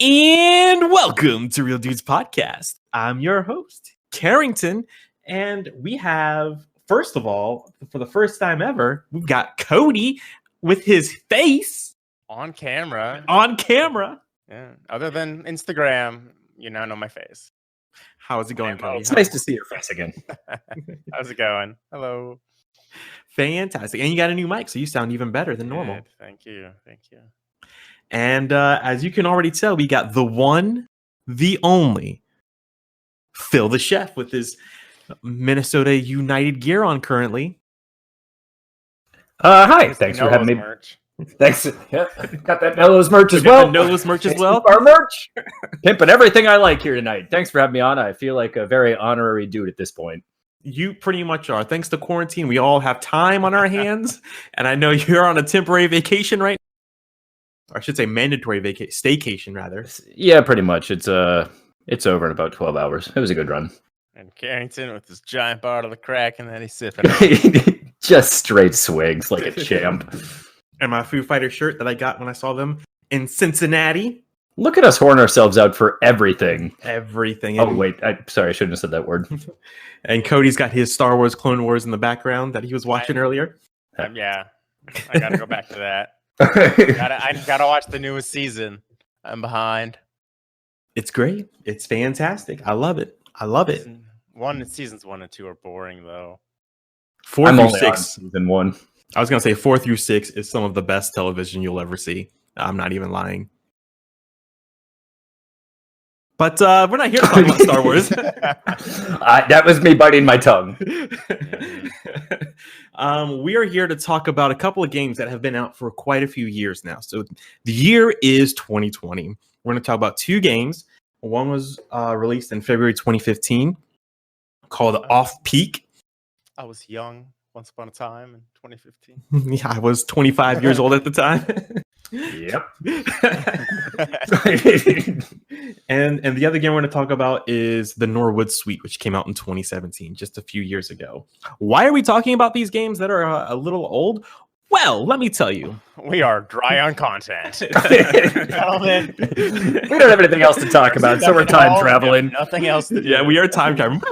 And welcome to Real Dudes Podcast. I'm your host, Karrington, and we have, first of all, for the first time ever, we've got Cody with his face on camera. Yeah. Other than Instagram, you now know my face. How is it going, Cody? It's nice to see your face again. How's it going? Hello. Fantastic. And you got a new mic, so you sound even better than normal. Good. Thank you. And as you can already tell, we got the one, the only, Phil the Chef with his Minnesota United gear on currently. Hi, thanks for having me. Merch. Thanks. Yep. Got that Nolos merch as well. Nolos merch as well. Our merch. Pimping everything I like here tonight. Thanks for having me on. I feel like a very honorary dude at this point. You pretty much are. Thanks to quarantine, we all have time on our hands. And I know you're on a temporary vacation right now. Or I should say mandatory staycation, rather. Yeah, pretty much. It's over in about 12 hours. It was a good run. And Karrington with this giant bottle of crack and then he's sipping. Just straight swigs like a champ. And my Foo Fighter shirt that I got when I saw them in Cincinnati. Look at us horn ourselves out for everything. Everything. Oh, wait. Sorry, I shouldn't have said that word. And Cody's got his Star Wars Clone Wars in the background that he was watching earlier. Yeah. I got to go back to that. I gotta watch the newest season. I'm behind. It's great. It's fantastic. I love it. Seasons 1 and 2 are boring though. 4 I'm through only 6. on season 1. I was gonna say 4 through 6 is some of the best television you'll ever see. I'm not even lying. But we're not here to talk about Star Wars. That was me biting my tongue. We are here to talk about a couple of games that have been out for quite a few years now. So the year is 2020. We're going to talk about 2 games. One was released in February 2015 called Off Peak. I was young once upon a time in 2015. Yeah, I was 25 years old at the time. Yep. and the other game we're going to talk about is the Norwood Suite, which came out in 2017, just a few years ago. Why are we talking about these games that are a little old? Well, let me tell you. We are dry on content. Gentlemen. We don't have anything else to talk about, so we're time traveling. Nothing else to do. Yeah, we are time traveling.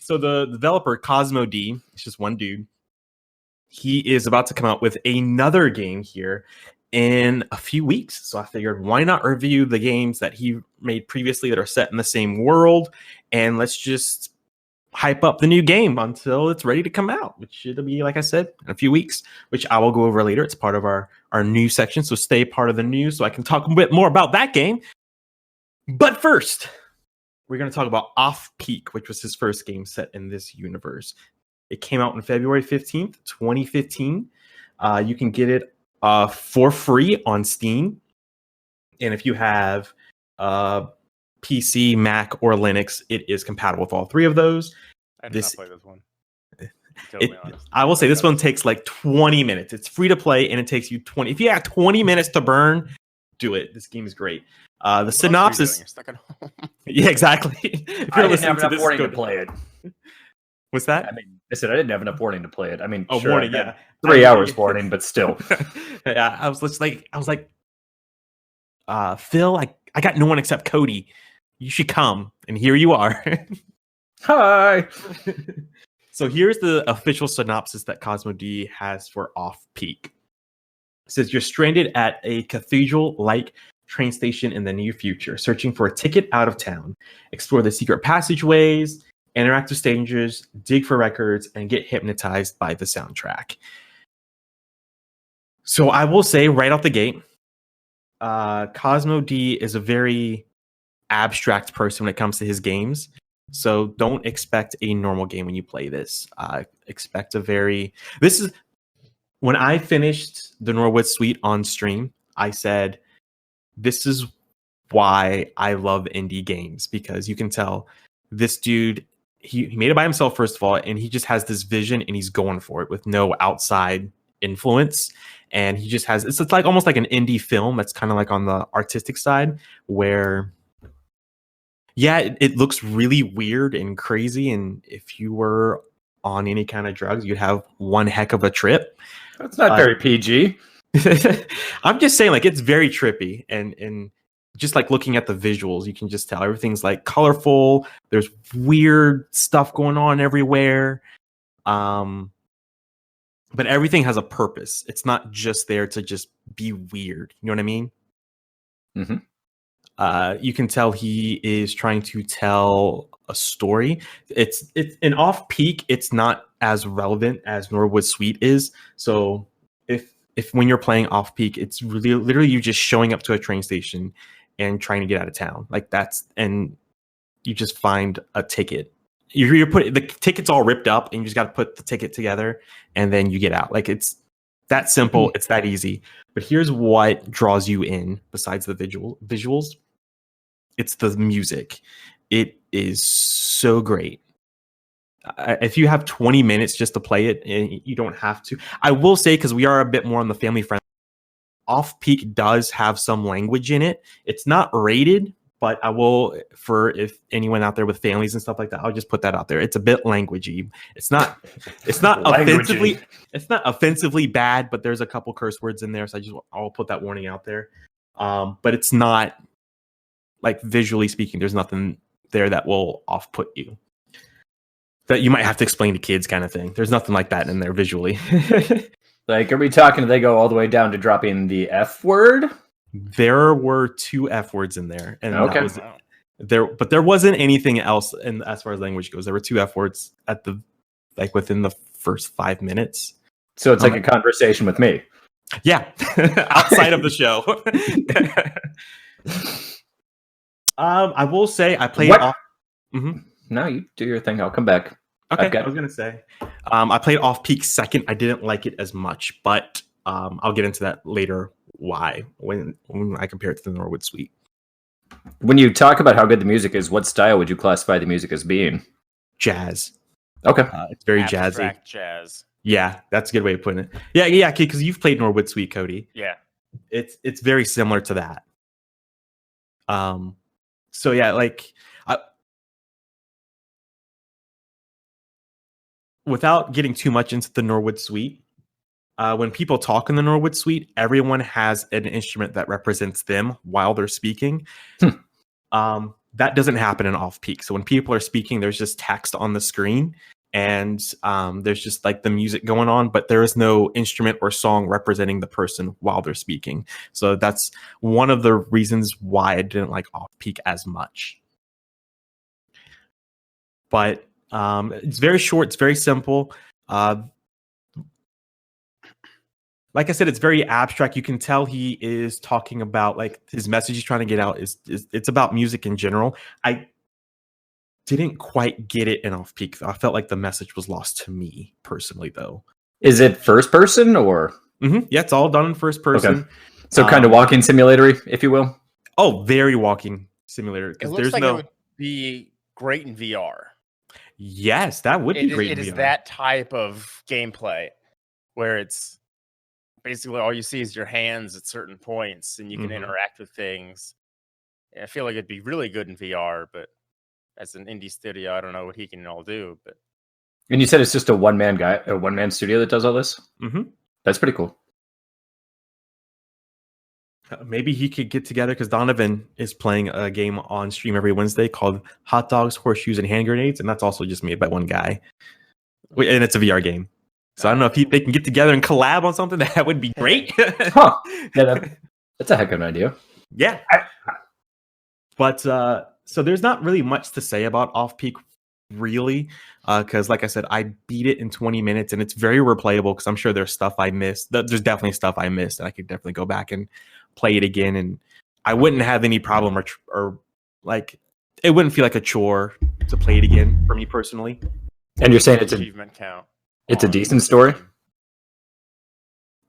So the developer, Cosmo D, it's just one dude. He is about to come out with another game here in a few weeks. So I figured, why not review the games that he made previously that are set in the same world? And let's just hype up the new game until it's ready to come out, which it'll be, like I said, in a few weeks, which I will go over later. It's part of our news section. So stay part of the news so I can talk a bit more about that game. But first, we're going to talk about Off Peak, which was his first game set in this universe. It came out on February 15th, 2015. You can get it for free on Steam. And if you have PC, Mac, or Linux, it is compatible with all 3 of those. I did not play this one. I will say this one takes like 20 minutes. It's free to play, and it takes you 20. If you have 20 minutes to burn, do it. This game is great. The synopsis. You're stuck at home. Yeah, exactly. If you're listening to this, warning to play it. What's that? I mean, I said I didn't have enough warning to play it. I mean, sure, warning, yeah. 3 hours warning, but still. Yeah, I was like, Phil, I got no one except Cody. You should come, and here you are. Hi. So here's the official synopsis that Cosmo D has for Off Peak. It says you're stranded at a cathedral-like train station in the near future, searching for a ticket out of town. Explore the secret passageways, interact with strangers, dig for records, and get hypnotized by the soundtrack. So I will say right off the gate, Cosmo D is a very abstract person when it comes to his games. So don't expect a normal game when you play this. Expect when I finished the Norwood Suite on stream, I said, this is why I love indie games, because you can tell this dude, he made it by himself, first of all, and he just has this vision and he's going for it with no outside influence. And he just has, it's like almost like an indie film that's kind of like on the artistic side where, yeah, it looks really weird and crazy. And if you were on any kind of drugs, you'd have one heck of a trip. That's not very PG. I'm just saying, like, it's very trippy, and just like looking at the visuals, you can just tell everything's like colorful. There's weird stuff going on everywhere. But everything has a purpose. It's not just there to just be weird. You know what I mean? Mm-hmm. You can tell he is trying to tell a story. It's an off peak. It's not as relevant as Norwood Suite is. So if when you're playing off peak, it's really literally you just showing up to a train station and trying to get out of town. Like and you just find a ticket. You're put the ticket's all ripped up, and you just got to put the ticket together, and then you get out. Like, it's that simple. It's that easy. But here's what draws you in besides the visuals. It's the music. It is so great. If you have 20 minutes just to play it, and you don't have to. I will say, because we are a bit more on the family friendly, Off Peak does have some language in it. It's not rated, but I will, for if anyone out there with families and stuff like that, I'll just put that out there. It's a bit languagey. It's not offensively bad, but there's a couple curse words in there, so I'll put that warning out there. But it's not, like, visually speaking, there's nothing there that will off-put you, that you might have to explain to kids, kind of thing. There's nothing like that in there visually. Like, are we talking, they go all the way down to dropping the F word? There were 2 F words in there, and okay. That was there, but there wasn't anything else. And as far as language goes, there were 2 F words within the first 5 minutes. So it's like a conversation with me. Yeah, outside of the show. I will say I played off. Mm-hmm. No, you do your thing. I'll come back. Okay, I was gonna say I played Off Peak second. I didn't like it as much, but I'll get into that later. Why when I compare it to the Norwood Suite. When you talk about how good the music is, what style would you classify the music as being? Jazz. Okay, it's very Abstract jazzy. Jazz. Yeah, that's a good way of putting it. Yeah, because you've played Norwood Suite, Cody. Yeah, it's very similar to that. So yeah, like without getting too much into the Norwood Suite, when people talk in the Norwood Suite, everyone has an instrument that represents them while they're speaking. That doesn't happen in Off Peak. So when people are speaking, there's just text on the screen, and there's just like the music going on, but there is no instrument or song representing the person while they're speaking. So that's one of the reasons why I didn't like Off Peak as much. But it's very short. It's very simple. Like I said, it's very abstract. You can tell he is talking about, like, his message he's trying to get out is it's about music in general. I didn't quite get it in Off Peak. I felt like the message was lost to me personally, though. Is it first person or? Mm-hmm. Yeah, it's all done in first person. Okay. So kind of walking simulatory, if you will. Oh, very walking simulator. It looks like it would be great in VR. Yes, that would be great. It is that type of gameplay where it's basically all you see is your hands at certain points, and you can interact with things. And I feel like it'd be really good in VR, but as an indie studio, I don't know what he can all do. But and you said it's just a one-man studio that does all this? Mm-hmm. That's pretty cool. Maybe he could get together, because Donovan is playing a game on stream every Wednesday called Hot Dogs, Horseshoes, and Hand Grenades, and that's also just made by one guy. And it's a VR game. So I don't know if they can get together and collab on something. That would be great. Huh. Yeah, that's a heck of an idea. Yeah. But so there's not really much to say about Off Peak, really, because like I said, I beat it in 20 minutes, and it's very replayable, because I'm sure there's stuff I missed. There's definitely stuff I missed, and I could definitely go back and play it again, and I wouldn't have any problem or like it wouldn't feel like a chore to play it again for me personally. And you're saying it's an achievement count. It's a decent story?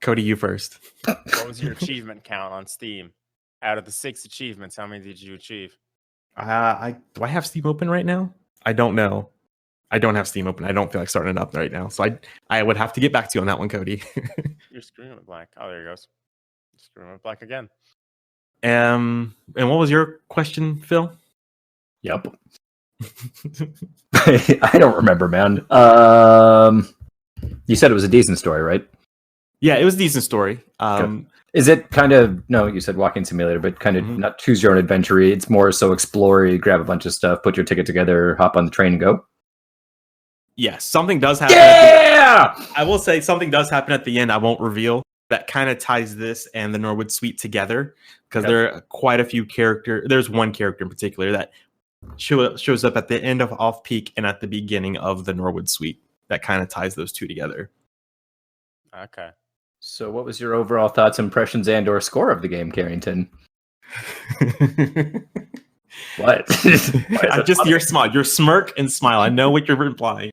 Cody, you first. What was your achievement count on Steam? Out of the 6 achievements, how many did you achieve? Do I have Steam open right now? I don't know. I don't have Steam open. I don't feel like starting it up right now. So I would have to get back to you on that one, Cody. You're screwing with black. Oh, there it goes. Screwing with black again. And what was your question, Phil? Yep. I don't remember, man. You said it was a decent story, right? Yeah, it was a decent story. Is it kind of, no, you said walking simulator, but kind of not choose your own adventure? It's more so explore, you grab a bunch of stuff, put your ticket together, hop on the train and go? Yes, something does happen. Yeah! I will say something does happen at the end. I won't reveal. That kind of ties this and the Norwood Suite together because there are quite a few characters. There's one character in particular that shows up at the end of Off Peak and at the beginning of the Norwood Suite. That kind of ties those two together. Okay. So what was your overall thoughts, impressions, and or score of the game, Karrington? What? Just your smile, your smirk and smile. I know what you're implying.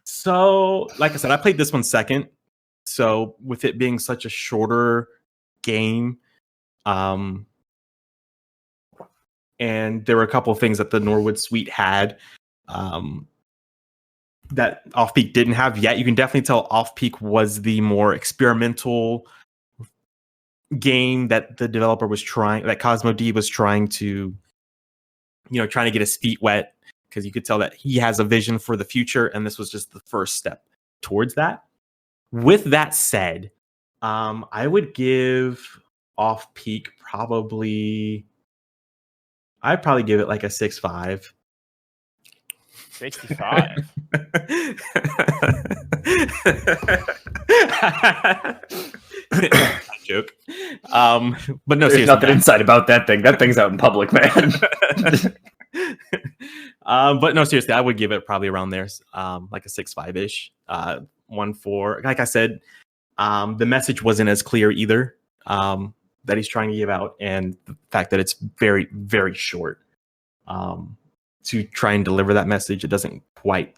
So like I said, I played this one second. So with it being such a shorter game, and there were a couple of things that the Norwood Suite had, that Off Peak didn't have yet. You can definitely tell Off Peak was the more experimental game that the developer was trying, that Cosmo D was trying to, trying to get his feet wet, because you could tell that he has a vision for the future, and this was just the first step towards that. With that said, I would give Off Peak I'd probably give it like a 6.5. 65. Joke. But no, there's nothing inside about that thing. That thing's out in public, man. But no, seriously, I would give it probably around there, like a 6.5 ish. 1.4. Like I said, the message wasn't as clear either, that he's trying to give out, and the fact that it's very, very short. To try and deliver that message, it doesn't quite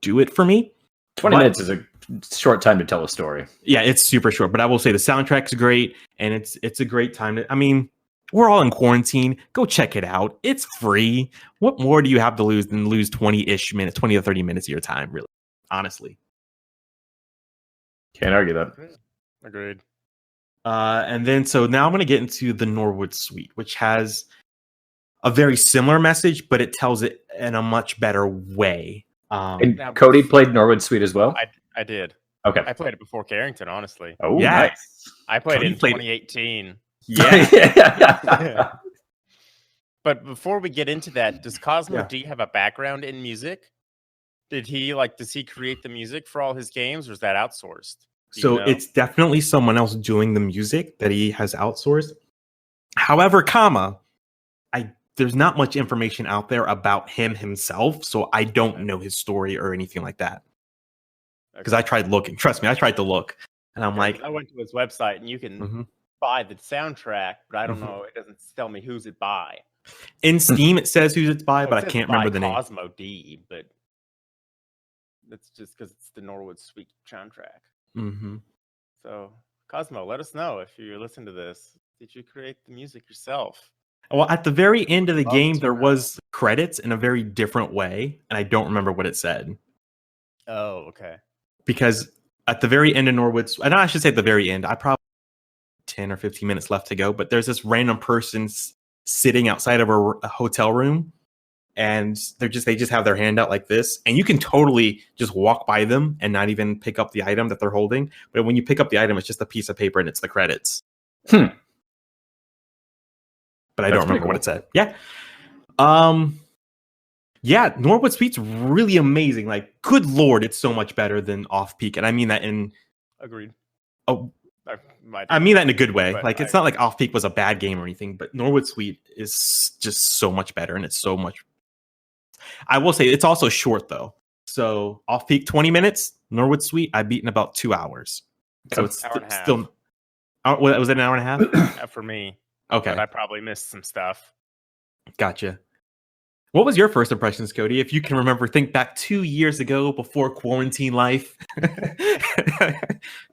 do it for me. 20 minutes is a short time to tell a story. Yeah, it's super short, but I will say the soundtrack's great, and it's a great time I mean, we're all in quarantine. Go check it out. It's free. What more do you have to lose than lose 20-ish minutes, 20 to 30 minutes of your time, really? Honestly. Can't argue that. Agreed. And then, so now I'm going to get into the Norwood Suite, which has a very similar message, but it tells it in a much better way. And Cody played Norwood Suite as well? I did. Okay. I played it before Karrington, honestly. Oh, yeah. Nice. I played it in 2018. Yeah. But before we get into that, does Cosmo D have a background in music? Does he create the music for all his games, or is that outsourced? So it's definitely someone else doing the music that he has outsourced. However, there's not much information out there about him himself, so I don't know his story or anything like that. Because I tried looking. Trust me, I tried to look. And I'm like... I went to his website, and you can buy the soundtrack, but I don't know. It doesn't tell me who's it by. In Steam, it says who's it's by, but I can't remember the name. Cosmo D, but that's just because it's the Norwood Suite soundtrack. Mm-hmm. So, Cosmo, let us know if you listen to this. Did you create the music yourself? Well, at the very end of the game, there was credits in a very different way, and I don't remember what it said. Oh, okay. Because at the very end of Norwood, and I should say at the very end, I probably 10 or 15 minutes left to go, but there's this random person sitting outside of a hotel room, and they just have their hand out like this, and you can totally just walk by them and not even pick up the item that they're holding. But when you pick up the item, it's just a piece of paper and it's the credits. But I don't remember what it said. Yeah. Yeah, Norwood Suite's really amazing. Like, good lord, it's so much better than Off Peak. And I mean that in... Agreed. Oh, I mean that in a good way. Like, it's not like Off Peak was a bad game or anything, but Norwood Suite is just so much better, and it's so much... I will say, it's also short, though. So, Off Peak, 20 minutes. Norwood Suite, I beat in about 2 hours. So it's still... Was it an hour and a half? For me. Okay. But I probably missed some stuff. Gotcha. What was your first impressions, Cody? If you can remember, think back 2 years ago before quarantine life.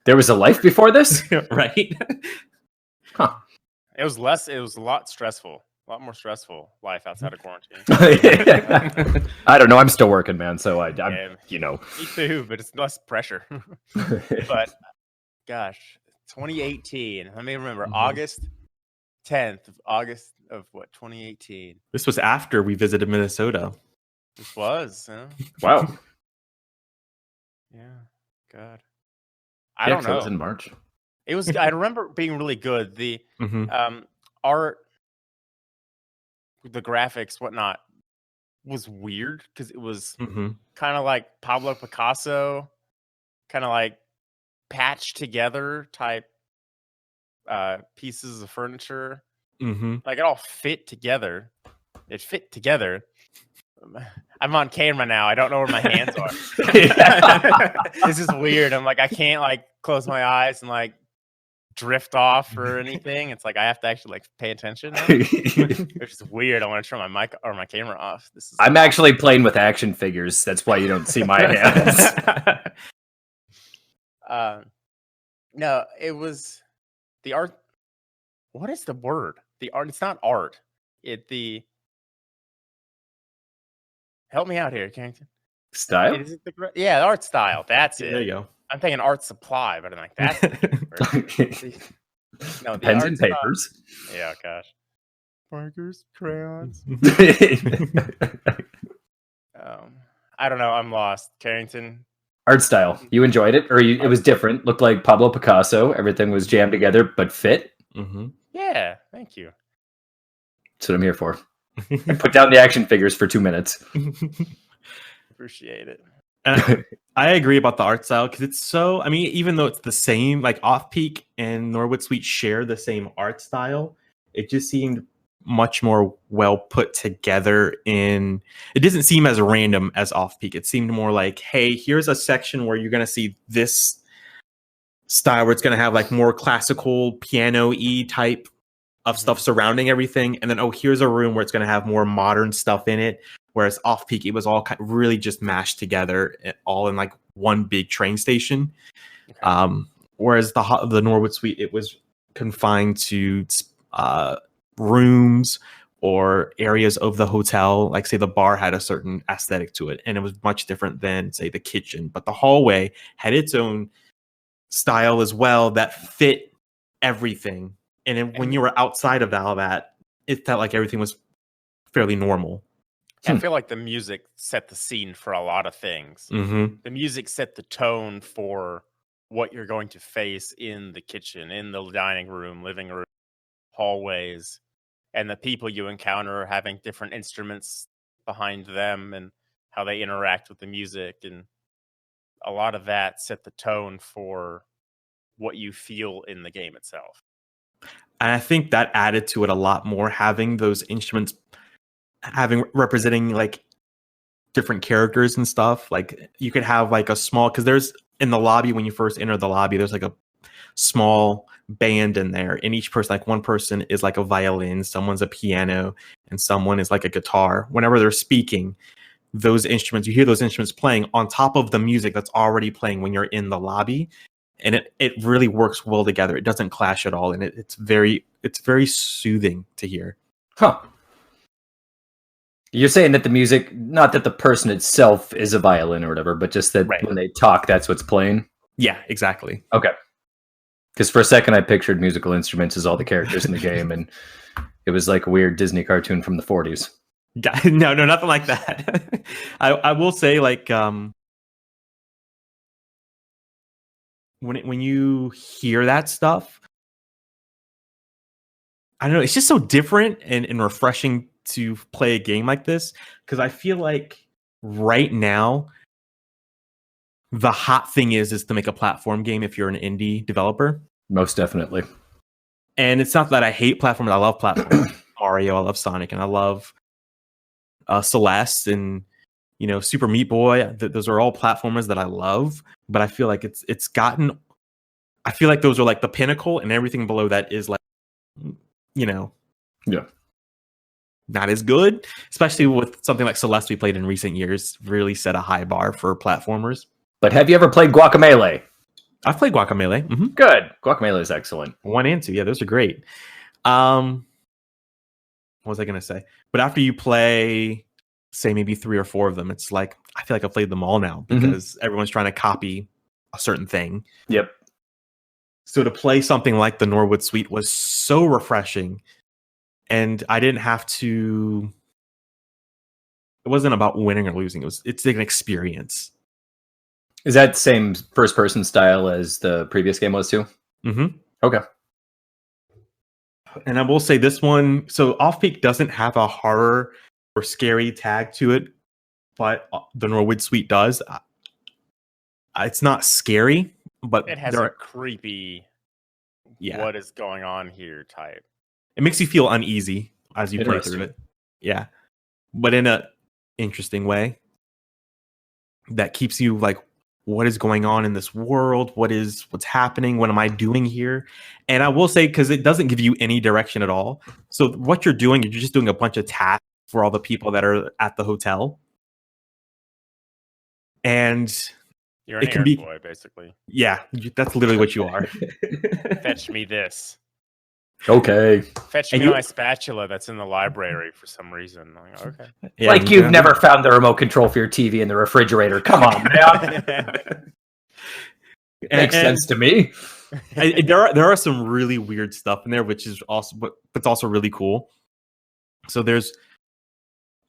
There was a life before this? Right? Huh. It was a lot stressful. A lot more stressful life outside of quarantine. I don't know. I'm still working, man. So I'm Me too, but it's less pressure. But gosh, 2018. Let me remember. August 10th of what, 2018. This was after we visited Minnesota. This was, huh? Wow. Yeah. God. I don't know. It was in March. It was. I remember being really good. The art, the graphics, whatnot, was weird because it was kind of like Pablo Picasso, kind of like patched together type pieces of furniture. Like it all fit together. It fit together. I'm on camera now. I don't know where my hands are. This is weird. I'm like, I can't like close my eyes and like drift off or anything. It's like I have to actually like pay attention now. It's just weird. I want to turn my mic or my camera off. I'm actually playing with action figures. That's why you don't see my hands. No, it was the art. What is the word? The art. It's not art. Help me out here, Karrington. Style? The art style. That's it. There you go. I'm thinking art supply, but I'm like, that's no, pens and papers. Style. Yeah, gosh. Markers, crayons. I don't know. I'm lost. Carrington. Art style. You enjoyed it? Or it was different? Looked like Pablo Picasso. Everything was jammed together, but fit? Yeah, thank you. That's what I'm here for. I put down the action figures for 2 minutes. Appreciate it. I agree about the art style because it's so. I mean, even though it's the same, like Off Peak and Norwood Suite share the same art style, it just seemed much more well put together. It doesn't seem as random as Off Peak. It seemed more like, hey, here's a section where you're gonna see this style where it's gonna have like more classical piano-y type of stuff surrounding everything, and then here's a room where it's going to have more modern stuff in it. Whereas Off Peak, it was all really just mashed together, all in like one big train station. Okay. Whereas the Norwood Suite, it was confined to rooms or areas of the hotel. Like say the bar had a certain aesthetic to it, and it was much different than say the kitchen. But the hallway had its own style as well that fit everything. And then when you were outside of all that, it felt like everything was fairly normal. I feel like the music set the scene for a lot of things. The music set the tone for what you're going to face in the kitchen, in the dining room, living room, hallways, and the people you encounter are having different instruments behind them and how they interact with the music. And a lot of that set the tone for what you feel in the game itself. And I think that added to it a lot more, having those instruments representing like different characters and stuff. Like you could have like a small, because there's in the lobby, when you first enter the lobby, there's like a small band in there, and each person, like one person is like a violin, someone's a piano, and someone is like a guitar. Whenever they're speaking, those instruments, you hear those instruments playing on top of the music that's already playing when you're in the lobby. And it really works well together. It doesn't clash at all, and it's very soothing to hear. Huh. You're saying that the music, not that the person itself is a violin or whatever, but just that when they talk, that's what's playing? Yeah, exactly. Okay. Because for a second I pictured musical instruments as all the characters in the game, and it was like a weird Disney cartoon from the 40s. No, nothing like that. I will say, like, when you hear that stuff, I don't know, it's just so different and refreshing to play a game like this, because I feel like right now the hot thing is to make a platform game if you're an indie developer. Most definitely. And it's not that I hate platforms. I love platforms. Mario, I love Sonic, and I love Celeste and Super Meat Boy. Those are all platformers that I love, but I feel like it's gotten. I feel like those are like the pinnacle, and everything below that is like, not as good. Especially with something like Celeste we played in recent years, really set a high bar for platformers. But have you ever played Guacamelee? I've played Guacamelee. Mm-hmm. Good. Guacamelee is excellent. 1 and 2. Yeah, those are great. What was I going to say? But after you play, say, maybe 3 or 4 of them, it's like, I feel like I've played them all now because everyone's trying to copy a certain thing. Yep. So to play something like the Norwood Suite was so refreshing. And I didn't have to... It wasn't about winning or losing. It's an experience. Is that same first-person style as the previous game was too? Mm-hmm. Okay. And I will say this one, so Off Peak doesn't have a horror or scary tag to it, but the Norwood Suite does. It's not scary, but it has a creepy, what is going on here type. It makes you feel uneasy as you play through it. Yeah. But in a interesting way that keeps you like, what is going on in this world? What's happening? What am I doing here? And I will say, because it doesn't give you any direction at all. So what you're doing, you're just doing a bunch of tasks for all the people that are at the hotel. And you're an errand boy, basically. Yeah, that's literally what you are. Fetch me this. Okay. Fetch me my spatula that's in the library for some reason. Like, okay. Yeah, like you've never found the remote control for your TV in the refrigerator. Come on, man. Makes sense to me. There are some really weird stuff in there, which is also, but it's also really cool. So there's,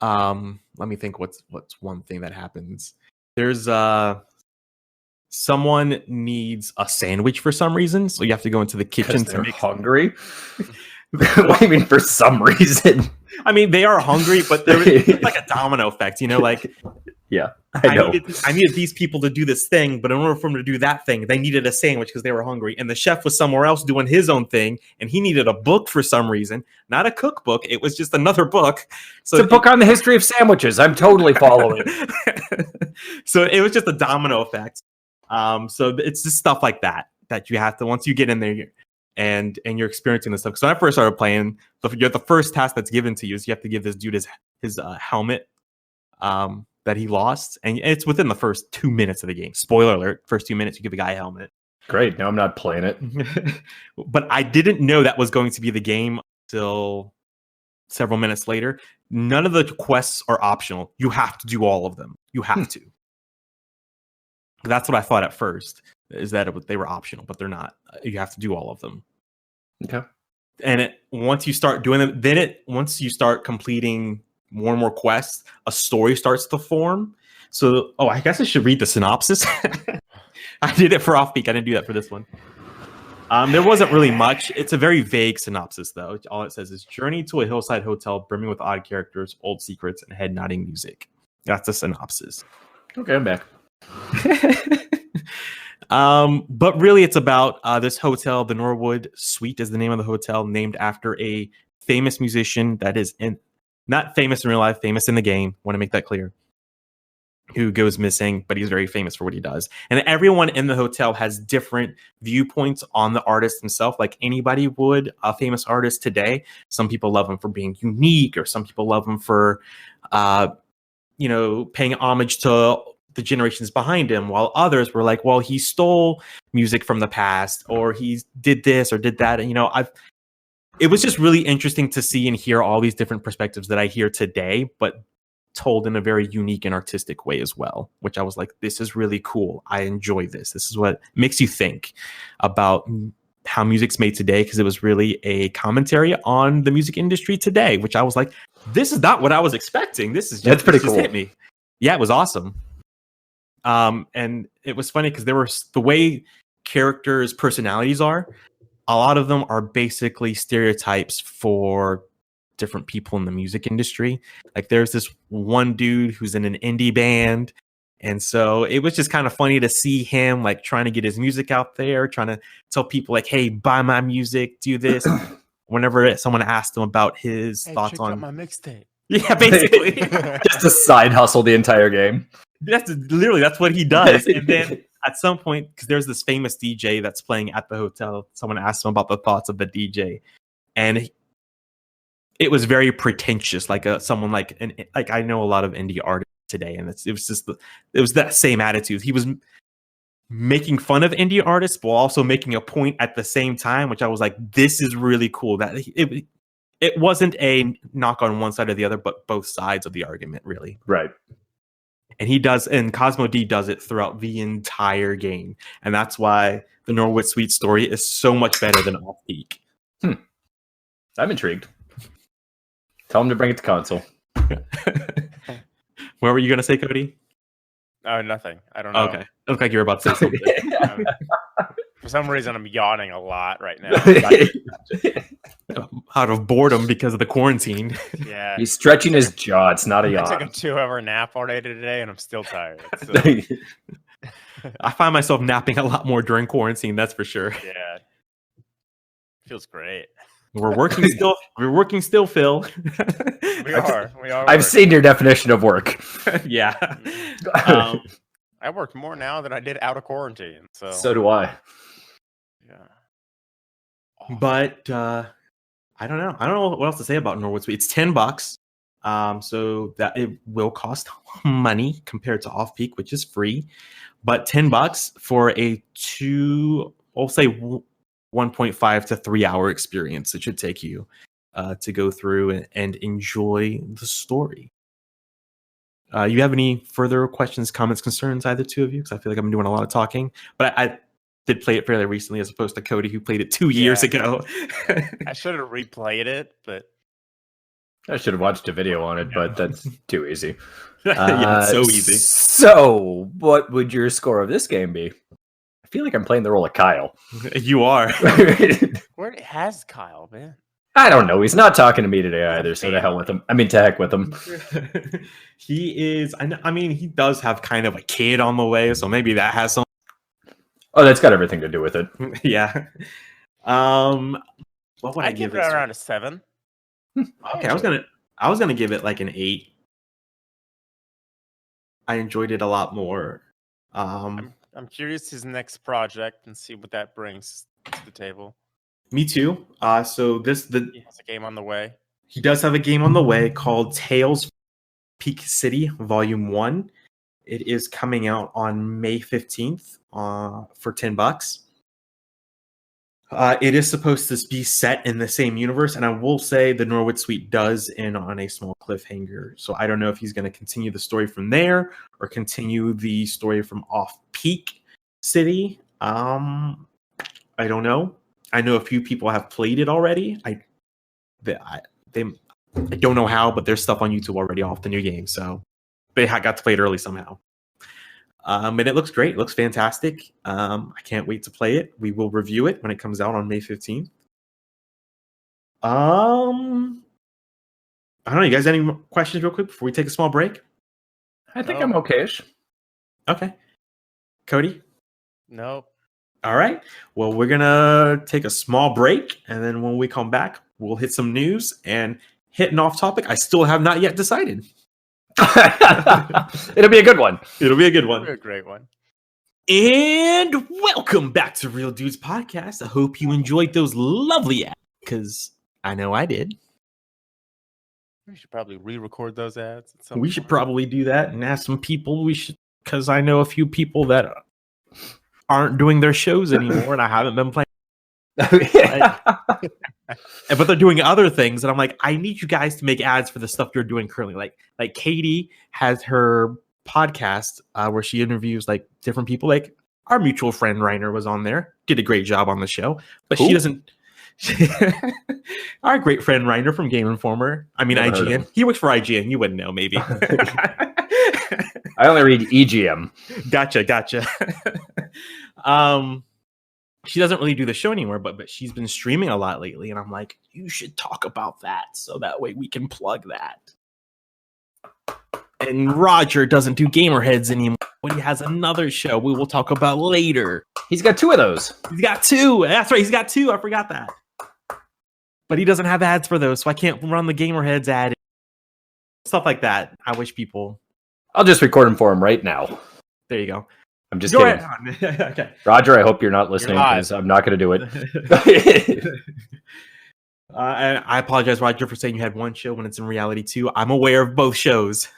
let me think. What's one thing that happens? There's someone needs a sandwich for some reason, so you have to go into the kitchen to make hungry. What do you mean for some reason? I mean, they are hungry, but there's like a domino effect, like yeah, I know. I needed these people to do this thing, but in order for them to do that thing, they needed a sandwich because they were hungry. And the chef was somewhere else doing his own thing, and he needed a book for some reason, not a cookbook. It was just another book. So it's a book on the history of sandwiches. I'm totally following. So it was just a domino effect. So it's just stuff like that you have to, once you get in there and you're experiencing this stuff. Because when I first started playing, the first task that's given to you is you have to give this dude his helmet that he lost, and it's within the first 2 minutes of the game. Spoiler alert: first 2 minutes, you give a guy a helmet. Great. Now I'm not playing it. But I didn't know that was going to be the game until several minutes later. None of the quests are optional. You have to do all of them. You have to. That's what I thought at first, is that they were optional, but they're not. You have to do all of them. Okay. And once you start doing them, once you start completing more and more quests, a story starts to form. So, I guess I should read the synopsis. I did it for Off Peak. I didn't do that for this one. There wasn't really much. It's a very vague synopsis, though. All it says is journey to a hillside hotel brimming with odd characters, old secrets, and head-nodding music. That's the synopsis. Okay, I'm back. But really it's about this hotel. The Norwood Suite is the name of the hotel, named after a famous musician that is not famous in real life, famous in the game. Want to make that clear. Who goes missing, but he's very famous for what he does. And everyone in the hotel has different viewpoints on the artist himself, like anybody would, a famous artist today. Some people love him for being unique, or some people love him for paying homage to the generations behind him, while others were like, well, he stole music from the past, or he did this or did that. And it was just really interesting to see and hear all these different perspectives that I hear today, but told in a very unique and artistic way as well, which I was like, this is really cool. I enjoy this. This is what makes you think about how music's made today, because it was really a commentary on the music industry today, which I was like, this is not what I was expecting. That's pretty cool. Hit me. Yeah, it was awesome. And it was funny because there were the way characters' personalities are. A lot of them are basically stereotypes for different people in the music industry. Like there's this one dude who's in an indie band. And so it was just kind of funny to see him like trying to get his music out there, trying to tell people like, hey, buy my music, do this. Whenever someone asked him about his thoughts on my mixtape. Yeah, basically. Just a side hustle the entire game. That's what he does. And then at some point, because there's this famous DJ that's playing at the hotel, someone asked him about the thoughts of the DJ, and it was very pretentious, like someone like I know a lot of indie artists today, and it was that same attitude. He was making fun of indie artists while also making a point at the same time, which I was like, this is really cool. That it wasn't a knock on one side or the other, but both sides of the argument, really. Right. And Cosmo D does it throughout the entire game. And that's why the Norwood Suite story is so much better than Off Peak. I'm intrigued. Tell him to bring it to console. What were you going to say, Cody? Oh, nothing. I don't know. Okay. It looked like you were about to say something. For some reason, I'm yawning a lot right now. Out of boredom because of the quarantine. Yeah. He's stretching his jaw. It's not a I yawn. took a 2-hour nap already today, and I'm still tired. So, I find myself napping a lot more during quarantine, that's for sure. yeah. Feels great. We're working still. We're working still, Phil. We are. I've seen your definition of work. Yeah. I work more now than I did out of quarantine. So do I. Yeah. But I don't know. I don't know what else to say about Norwood Suite. It's $10. So that it will cost money compared to Off Peak, which is free. But $10 for a I'll say 1.5 to 3 hour experience. It should take you to go through and enjoy the story. You have any further questions, comments, concerns, either two of you? Because I feel like I've been doing a lot of talking, but I did play it fairly recently as opposed to Cody, who played it 2 years ago. I should have replayed it, but I should have watched a video on it, but that's too easy. Yeah, it's so easy. So, what would your score of this game be? I feel like I'm playing the role of Kyle. You are. Where has Kyle been? I don't know. He's not talking to me today either, so to hell with him. I mean, to heck with him. He is. I mean, he does have kind of a kid on the way, so maybe that has some. Oh, that's got everything to do with it. Yeah. What would I give give it this? around a 7. Okay, I was gonna give it like an 8. I enjoyed it a lot more. I'm curious his next project and see what that brings to the table. Me too. So He has a game on the way. He does have a game on the way called Tales Peak City Volume 1. It is coming out on May 15th for $10. It is supposed to be set in the same universe, and I will say the Norwood Suite does end on a small cliffhanger. So I don't know if he's going to continue the story from there or continue the story from Off Peak City. I don't know. I know a few people have played it already. I don't know how, but there's stuff on YouTube already off the new game, so they got to play it early somehow. And it looks great. It looks fantastic. I can't wait to play it. We will review it when it comes out on May 15th. I don't know. You guys have any questions real quick before we take a small break? I think I'm okay-ish. Okay. Cody? Nope. All right. Well, we're going to take a small break, and then when we come back, we'll hit some news and hit an off topic. I still have not yet decided. It'll be a good one. It'll be a good one. It'll be a great one. And welcome back to Real Dudes Podcast. I hope you enjoyed those lovely ads, because I know I did. We should probably re-record those ads. We should probably do that and ask some people. We should, because I know a few people that aren't doing their shows anymore, and I haven't been playing. But they're doing other things, and I'm like, I need you guys to make ads for the stuff you're doing currently. Like Katie has her podcast where she interviews like different people. Like our mutual friend Reiner was on there, did a great job on the show, but she doesn't. Our great friend Reiner from Game Informer. I mean, Never IGN. He works for IGN. You wouldn't know, maybe. I only read EGM. Gotcha. She doesn't really do the show anymore, but she's been streaming a lot lately, and I'm like, you should talk about that so that way we can plug that. And Roger doesn't do Gamerheads anymore, but he has another show we will talk about later. He's got 2 of those. He's got 2. That's right, he's got 2. I forgot that. But he doesn't have ads for those, so I can't run the Gamerheads ad. Stuff like that. I wish people... I'll just record him for him right now. There you go. I'm just kidding. Okay. Roger, I hope you're not listening because I'm not going to do it. I apologize, Roger, for saying you had one show when it's in reality 2. I'm aware of both shows.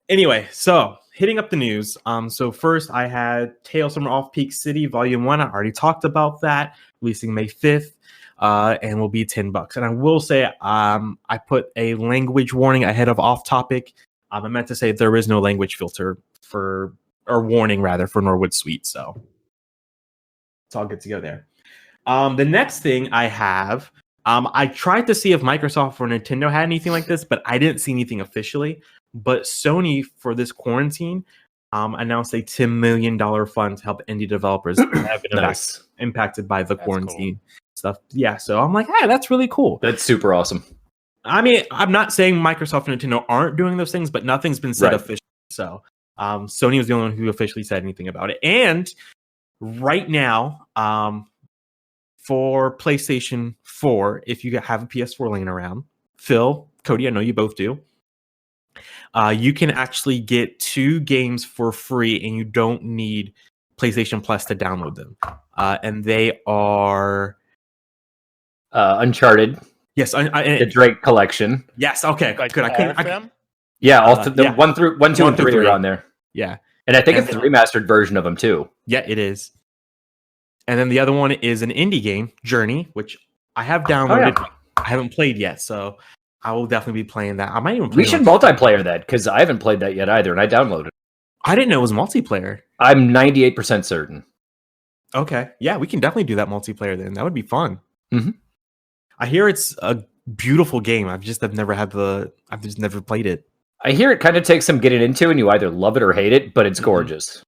Anyway, so hitting up the news. So first I had Tales from Off Peak City Volume 1. I already talked about that. Releasing May 5th. And will be $10. And I will say I put a language warning ahead of Off Topic. I meant to say there is no language filter or warning rather for Norwood Suite, so it's all good to go there. The next thing I have, I tried to see if Microsoft or Nintendo had anything like this, but I didn't see anything officially. But Sony, for this quarantine, announced a $10 million fund to help indie developers that have been Nice. impacted by the quarantine stuff. Yeah, so I'm like, hey, that's really cool. That's super awesome. I mean, I'm not saying Microsoft and Nintendo aren't doing those things, but nothing's been said officially. So Sony was the only one who officially said anything about it. And right now, for PlayStation 4, if you have a PS4 laying around, Phil, Cody, I know you both do. You can actually get 2 games for free, and you don't need PlayStation Plus to download them. And they are Uncharted. Yes, the Drake collection. Yes, okay, like good. I them? Yeah, all the 1, 2, and 3 are on there. Yeah, and I think it's the remastered version of them too. Yeah, it is. And then the other one is an indie game, Journey, which I have downloaded. I haven't played yet, so I will definitely be playing that. I might even. We should multiplayer that because I haven't played that yet either, and I downloaded it. I didn't know it was multiplayer. I'm 98% certain. Okay, yeah, we can definitely do that multiplayer then. That would be fun. Mm-hmm. I hear it's a beautiful game. I've just never played it. I hear it kind of takes some getting into, and you either love it or hate it, but it's gorgeous.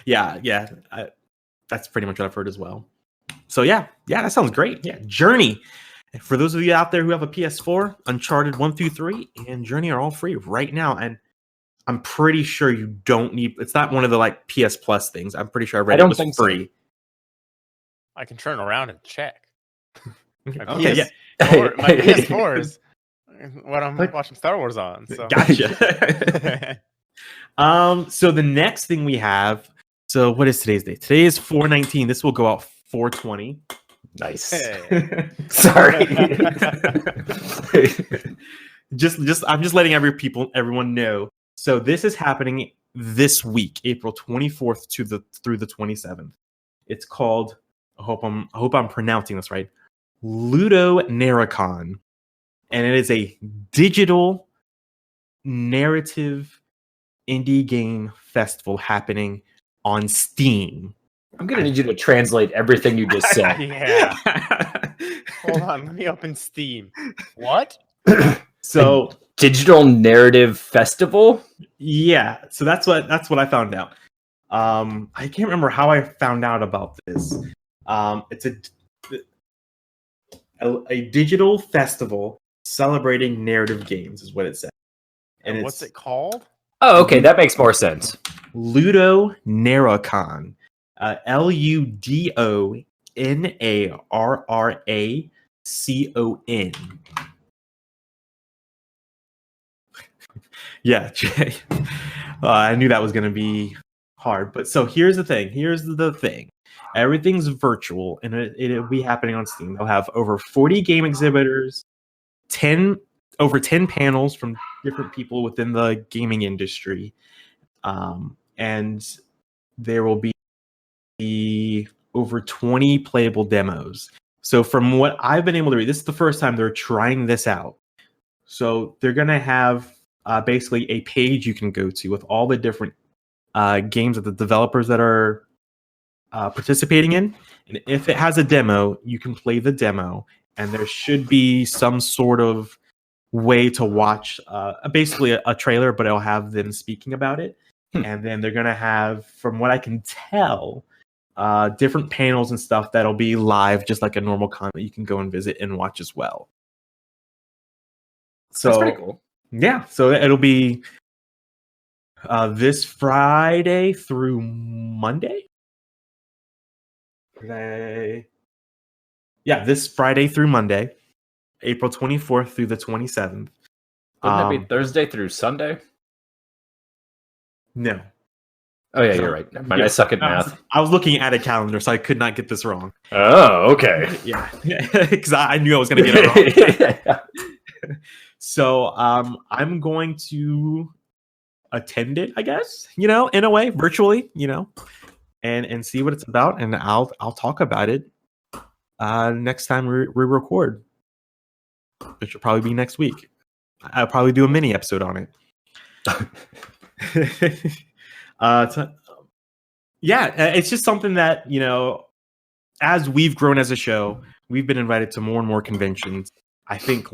Yeah. That's pretty much what I've heard as well. So yeah, that sounds great. Yeah, Journey. For those of you out there who have a PS4, Uncharted 1 through 3 and Journey are all free right now, and I'm pretty sure you don't need. It's not one of the like PS Plus things. I'm pretty sure I read it was free. So. I can turn around and check. My PS4 is what I'm watching Star Wars on. So. Gotcha. So the next thing we have. So what is today's date? Today is 4/19. This will go out 4/20. Nice. Hey. Sorry. I'm just letting everyone know. So this is happening this week, April 24th through the 27th. It's called. I hope I'm pronouncing this right. Ludo Narracon, and it is a digital narrative indie game festival happening on Steam. I'm gonna need you to translate everything you just said. Yeah. Hold on, let me open Steam. What? So digital narrative festival? Yeah. So that's what I found out. I can't remember how I found out about this. It's a digital festival celebrating narrative games is what it said. And what's it called? Oh, okay, that makes more sense. Ludo Narracon. LUDONARRACON. Yeah, Jay. I knew that was going to be hard. But so here's the thing. Everything's virtual, and it'll be happening on Steam. They'll have over 40 game exhibitors, over 10 panels from different people within the gaming industry. And there will be over 20 playable demos. So from what I've been able to read, this is the first time they're trying this out. So they're going to have basically a page you can go to with all the different games that the developers that are participating in. And if it has a demo, you can play the demo. And there should be some sort of way to watch basically a trailer, but it'll have them speaking about it. And then they're going to have, from what I can tell, different panels and stuff that'll be live, just like a normal con that you can go and visit and watch as well. So that's pretty cool. Yeah, so it'll be this Friday through Monday. This Friday through Monday, April 24th through the 27th. Wouldn't that be Thursday through Sunday? No. Oh, yeah, you're right. Never mind. I suck at math. I was looking at a calendar, so I could not get this wrong. Oh, okay. Yeah, because I knew I was going to get it wrong. So I'm going to attend it, I guess, in a way, virtually, and see what it's about, and I'll talk about it next time we record, which will probably be next week. I'll probably do a mini episode on it. It's just something that, as we've grown as a show, we've been invited to more and more conventions. I think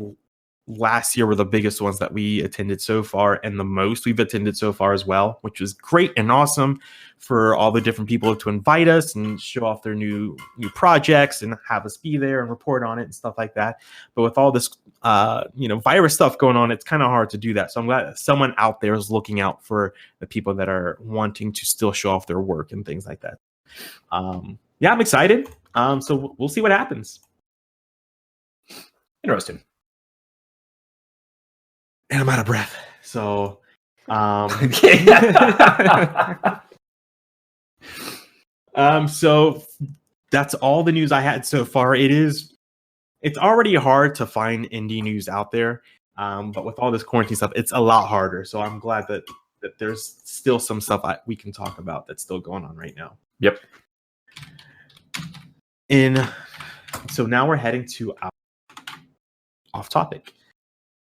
last year were the biggest ones that we attended so far, and the most we've attended so far as well, which was great and awesome for all the different people to invite us and show off their new projects and have us be there and report on it and stuff like that. But with all this virus stuff going on, it's kind of hard to do that. So I'm glad that someone out there is looking out for the people that are wanting to still show off their work and things like that. Yeah, I'm excited. So we'll see what happens. Interesting. And I'm out of breath. So, so that's all the news I had so far. It's already hard to find indie news out there. But with all this quarantine stuff, it's a lot harder. So I'm glad that there's still some stuff we can talk about that's still going on right now. Yep. So now we're heading to our off topic.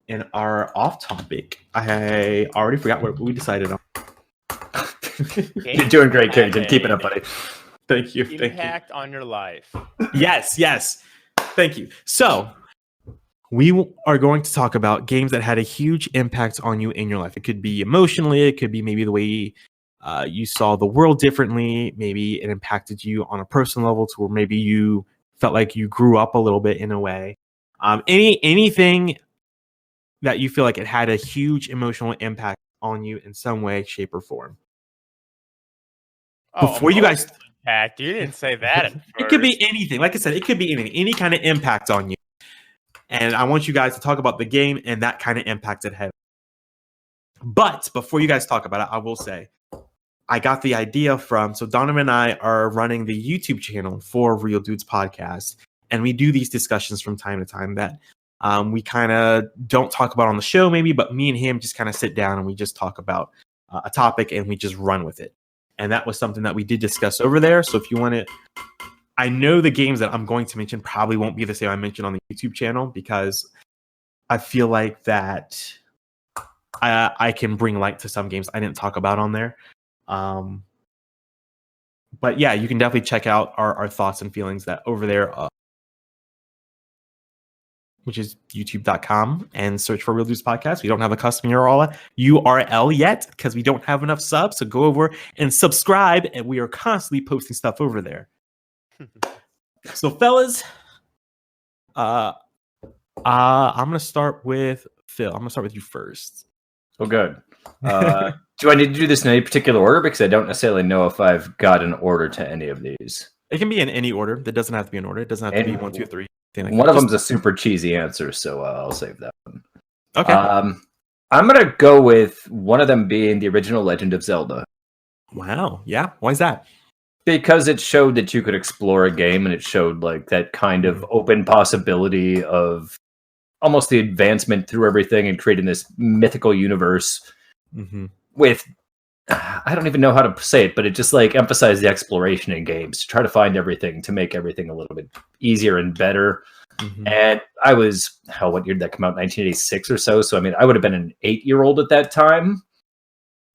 In our off topic, I already forgot what we decided on. You're doing great, Karrington. Keep it up, buddy. Thank you. Impact on your life. Yes. Thank you. So we are going to talk about games that had a huge impact on you in your life. It could be emotionally. It could be maybe the way you saw the world differently. Maybe it impacted you on a personal level to where maybe you felt like you grew up a little bit in a way. Anything that you feel like it had a huge emotional impact on you in some way, shape, or form. Before you guys... Impact. You didn't say that. It could be anything. Like I said, it could be anything. Any kind of impact on you. And I want you guys to talk about the game and that kind of impact it had. But before you guys talk about it, I will say, I got the idea from... So Donovan and I are running the YouTube channel for Real Dudes Podcast. And we do these discussions from time to time that we kind of don't talk about on the show maybe, but me and him just kind of sit down and we just talk about a topic and we just run with it. And that was something that we did discuss over there. So if you want to, I know the games that I'm going to mention probably won't be the same I mentioned on the YouTube channel because I feel like that I can bring light to some games I didn't talk about on there. But yeah, you can definitely check out our thoughts and feelings that over there, which is youtube.com, and search for Real Dudes Podcast. We don't have a custom URL yet because we don't have enough subs. So go over and subscribe, and we are constantly posting stuff over there. So, fellas, I'm going to start with Phil. I'm going to start with you first. Oh, good. Do I need to do this in any particular order? Because I don't necessarily know if I've got an order to any of these. It can be in any order. That doesn't have to be in order. It doesn't have to be 1, 2, 3. Like one of them's a super cheesy answer, so I'll save that one. Okay. I'm going to go with one of them being the original Legend of Zelda. Wow. Yeah. Why is that? Because it showed that you could explore a game, and it showed like that kind of open possibility of almost the advancement through everything and creating this mythical universe with, I don't even know how to say it, but it just like emphasized the exploration in games to try to find everything, to make everything a little bit easier and better. And I was, what year did that come out? 1986 or so. So, I mean, I would have been an 8-year-old at that time.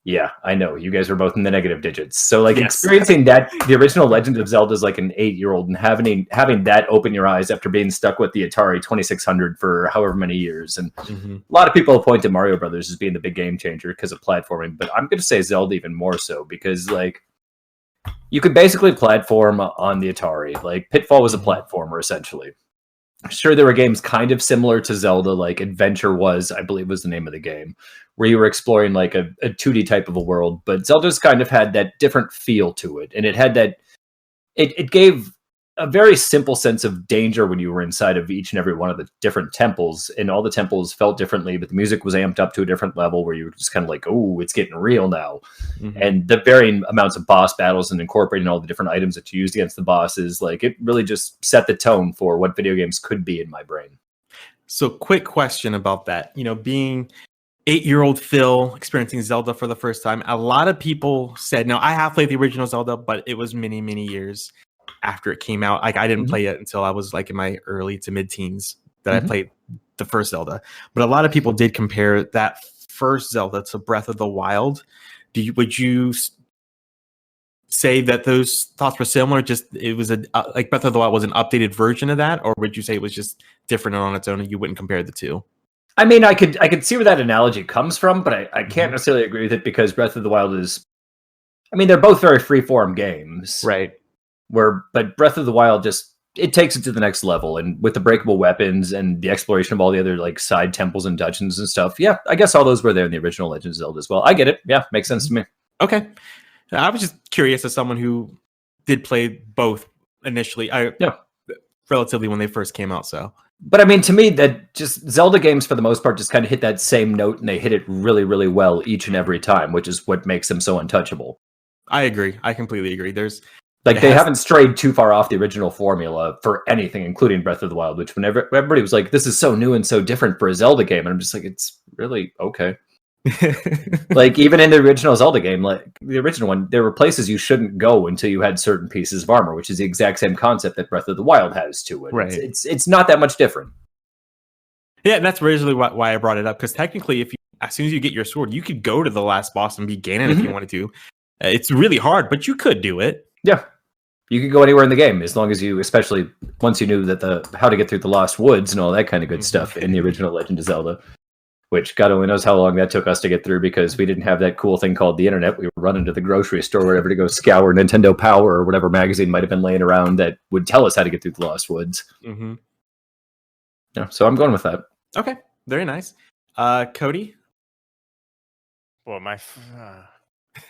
Yeah, I know. You guys were both in the negative digits. So, like, experiencing that, the original Legend of Zelda is like an 8-year-old, and having that open your eyes after being stuck with the Atari 2600 for however many years. And a lot of people point to Mario Brothers as being the big game changer because of platforming, but I'm going to say Zelda even more so because, like, you could basically platform on the Atari. Like, Pitfall was a platformer, essentially. Sure, there were games kind of similar to Zelda, like Adventure was, I believe was the name of the game, where you were exploring like a 2D type of a world, but Zelda's kind of had that different feel to it. And it had that, it gave a very simple sense of danger when you were inside of each and every one of the different temples, and all the temples felt differently, but the music was amped up to a different level where you were just kind of like, oh, it's getting real now. And the varying amounts of boss battles and incorporating all the different items that you used against the bosses, like it really just set the tone for what video games could be in my brain. So quick question about that, being 8-year-old Phil experiencing Zelda for the first time, a lot of people said, no, I have played the original Zelda, but it was many, many years after it came out. Like I didn't play it until I was like in my early to mid-teens that I played the first Zelda. But a lot of people did compare that first Zelda to Breath of the Wild. Would you say that those thoughts were similar? Just it was like Breath of the Wild was an updated version of that, or would you say it was just different on its own and you wouldn't compare the two? I mean, I could see where that analogy comes from, but I can't necessarily agree with it because Breath of the Wild is. I mean, they're both very freeform games, Right. But Breath of the Wild it takes it to the next level, and with the breakable weapons and the exploration of all the other like side temples and dungeons and stuff. Yeah, I guess all those were there in the original Legend of Zelda as well. I get it. Yeah, makes sense to me. Okay, I was just curious as someone who did play both initially. Relatively when they first came out. So, but I mean, to me, that just Zelda games for the most part just kind of hit that same note, and they hit it really, really well each and every time, which is what makes them so untouchable. I agree. I completely agree. They haven't strayed too far off the original formula for anything, including Breath of the Wild, which whenever everybody was like, this is so new and so different for a Zelda game. And I'm just like, it's really okay. Like, even in the original Zelda game, like the original one, there were places you shouldn't go until you had certain pieces of armor, which is the exact same concept that Breath of the Wild has to it. Right. It's not that much different. Yeah, and that's originally why I brought it up, because technically, as soon as you get your sword, you could go to the last boss and beat Ganon if you wanted to. It's really hard, but you could do it. Yeah. You could go anywhere in the game as long as you, especially once you knew that how to get through the Lost Woods and all that kind of good stuff in the original Legend of Zelda, which God only knows how long that took us to get through because we didn't have that cool thing called the internet. We were running to the grocery store or whatever to go scour Nintendo Power or whatever magazine might have been laying around that would tell us how to get through the Lost Woods. Mm-hmm. Yeah, so I'm going with that. Okay, very nice. Cody? Well,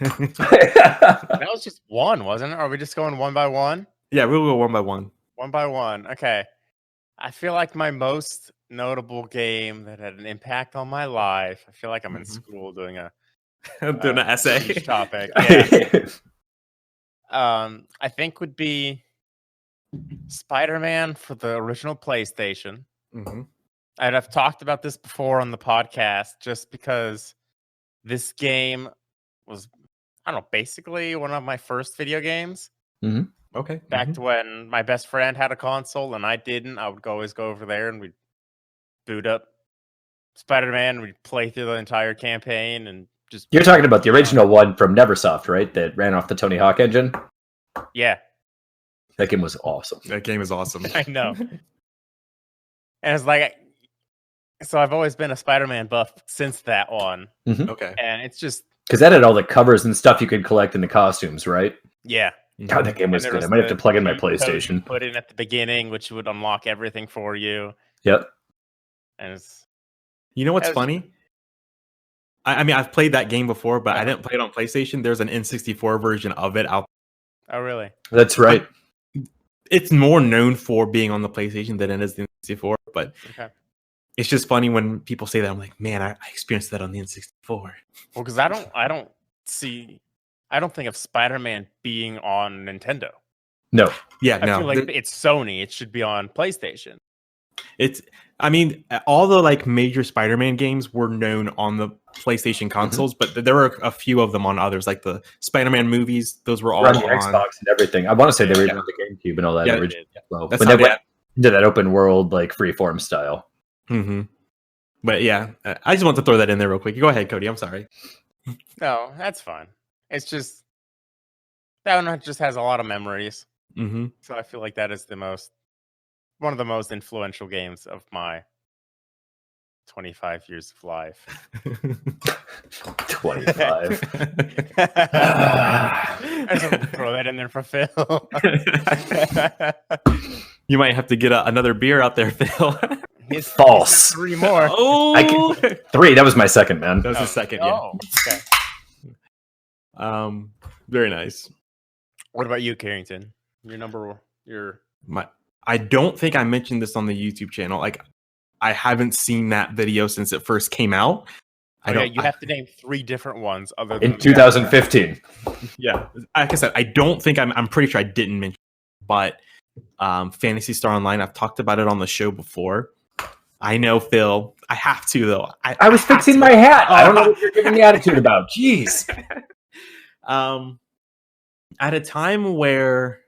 that was just one, wasn't it? Are we just going one by one? Yeah, we'll go one by one. One by one. Okay. I feel like my most notable game that had an impact on my life. I feel like I'm in school doing doing an essay topic. Yeah. I think would be Spider-Man for the original PlayStation. And I've talked about this before on the podcast, just because this game was, I don't know, basically one of my first video games. Okay. Back to when my best friend had a console and I didn't. I would always go over there and we'd boot up Spider-Man. We'd play through the entire campaign and just. You're talking about the original one from Neversoft, right? That ran off the Tony Hawk engine? Yeah. That game was awesome. That game is awesome. I know. And it's like, so I've always been a Spider-Man buff since that one. Okay. And it's just. Because that had all the covers and stuff you could collect in the costumes, right? Yeah. God, that game was good. I might have to plug in my PlayStation. Put in at the beginning, which would unlock everything for you. Yep. And it's. You know what's funny? I mean, I've played that game before, but I didn't play it on PlayStation. There's an N64 version of it out. Oh, really? That's right. It's more known for being on the PlayStation than it is the N64, but it's just funny when people say that. I'm like, man, I experienced that on the N64. Well, because I don't think of Spider-Man being on Nintendo. No. Yeah, I feel like it's Sony. It should be on PlayStation. I mean, all the like major Spider-Man games were known on the PlayStation consoles, but there were a few of them on others, like the Spider-Man movies. Those were all on Xbox and everything. I want to say they were even on the GameCube and all that originally. Well, but they went into that open world, like freeform style. But yeah, I just want to throw that in there real quick. Go ahead, Cody. I'm sorry. No, that's fine. It's just that one just has a lot of memories. So I feel like that is one of the most influential games of my 25 years of life. 25. I just want to throw that in there for Phil. You might have to get another beer out there, Phil. It's false. 3 more. Oh, 3. That was my second, man. That was the second. Yeah. Okay. Very nice. What about you, Karrington? I don't think I mentioned this on the YouTube channel. Like, I haven't seen that video since it first came out. You have to name 3 different ones other than in 2015. Yeah, like I said, I don't think I'm pretty sure I didn't mention, but Phantasy Star Online. I've talked about it on the show before. I know, Phil. I have to though. I was fixing my hat. I don't know what you're giving me attitude about. Jeez. At a time where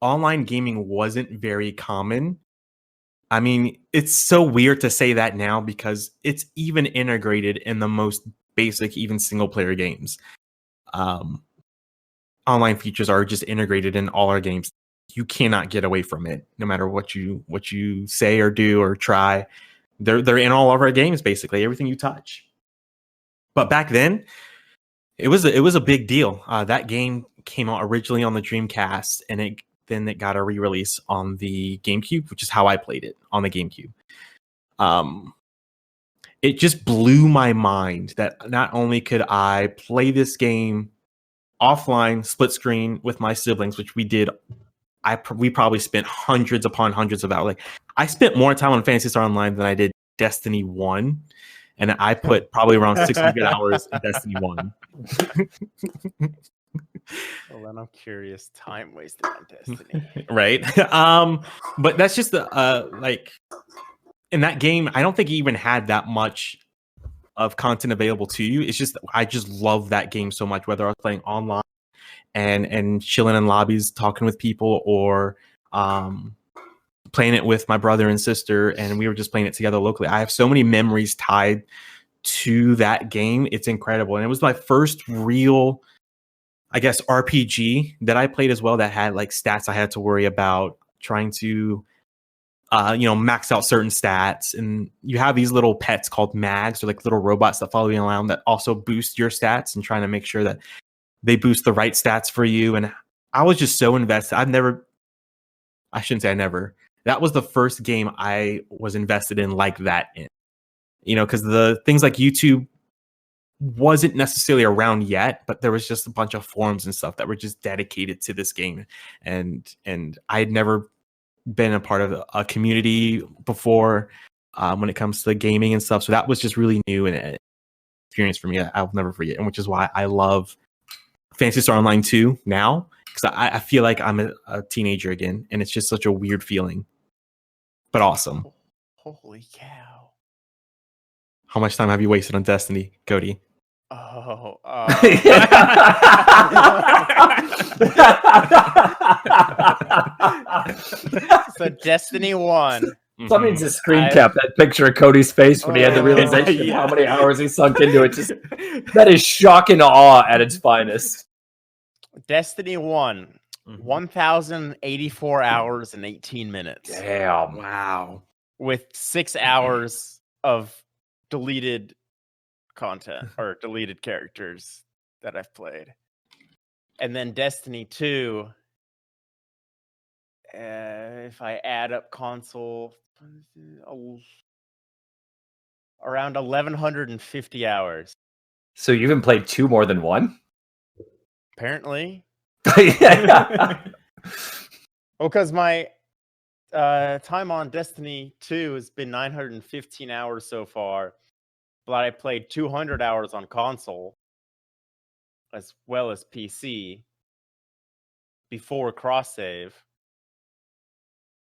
online gaming wasn't very common. I mean, it's so weird to say that now because it's even integrated in the most basic, even single player games. Online features are just integrated in all our games. You cannot get away from it, no matter what you say or do or try. They're in all of our games, basically everything you touch. But back then, it was a big deal. That game came out originally on the Dreamcast, and it got a re-release on the GameCube, which is how I played it on the GameCube. It just blew my mind that not only could I play this game offline, split screen with my siblings, which we did. We probably spent hundreds upon hundreds of hours. Like, I spent more time on Phantasy Star Online than I did Destiny 1, and I put probably around 600 hours in Destiny 1. Well, then I'm curious. Time wasted on Destiny, right? But that's just like in that game. I don't think it even had that much of content available to you. It's just I just love that game so much. Whether I was playing online and chilling in lobbies, talking with people, or playing it with my brother and sister, and we were just playing it together locally. I have so many memories tied to that game. It's incredible, and it was my first real, I guess, RPG that I played as well that had like stats I had to worry about trying to, max out certain stats. And you have these little pets called mags, or like little robots that follow you around that also boost your stats and trying to make sure that they boost the right stats for you. And I was just so invested. I shouldn't say I never. That was the first game I was invested in like that in, because the things like YouTube wasn't necessarily around yet, but there was just a bunch of forums and stuff that were just dedicated to this game. And I had never been a part of a community before when it comes to gaming and stuff. So that was just really new and an experience for me that I'll never forget. And which is why I love Phantasy Star Online 2 now, because I feel like I'm a teenager again, and it's just such a weird feeling, but awesome. Holy cow. How much time have you wasted on Destiny, Cody? Oh, so Destiny 1. Somebody just screen cap that picture of Cody's face when he had the realization of how many hours he sunk into it. Just that is shock and awe at its finest. Destiny 1, 1,084 hours and 18 minutes. Damn. Wow. With 6 hours of deleted content or deleted characters that I've played. And then Destiny 2, if I add up console, around 1,150 hours. So you even played 2 more than 1? Apparently. Yeah. Well, because my time on Destiny 2 has been 915 hours so far, but I played 200 hours on console as well as PC before cross save.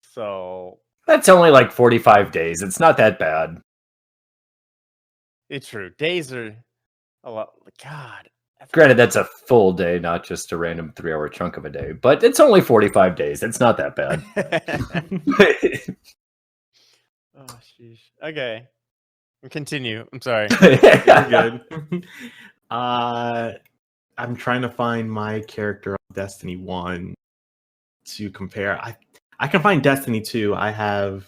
So that's only like 45 days. It's not that bad. It's true. Days are a lot. God. Granted, that's a full day, not just a random 3-hour chunk of a day. But it's only 45 days. It's not that bad. Oh, sheesh. Okay. Continue. I'm sorry. You're good. I'm trying to find my character on Destiny 1 to compare. I can find Destiny 2. I have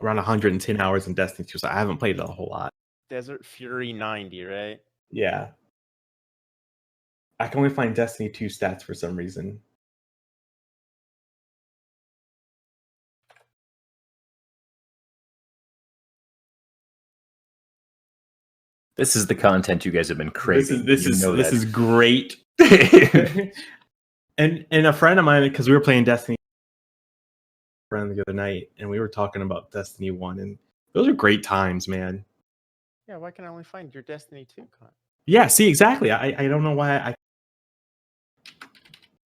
around 110 hours in Destiny 2, so I haven't played it a whole lot. Desert Fury 90, right? Yeah. I can only find Destiny 2 stats for some reason. This is the content you guys have been craving. This is great. and a friend of mine, because we were playing Destiny the other night, and we were talking about Destiny 1, and those are great times, man. Yeah, why can I only find your Destiny 2 content? Yeah, see, exactly. I don't know why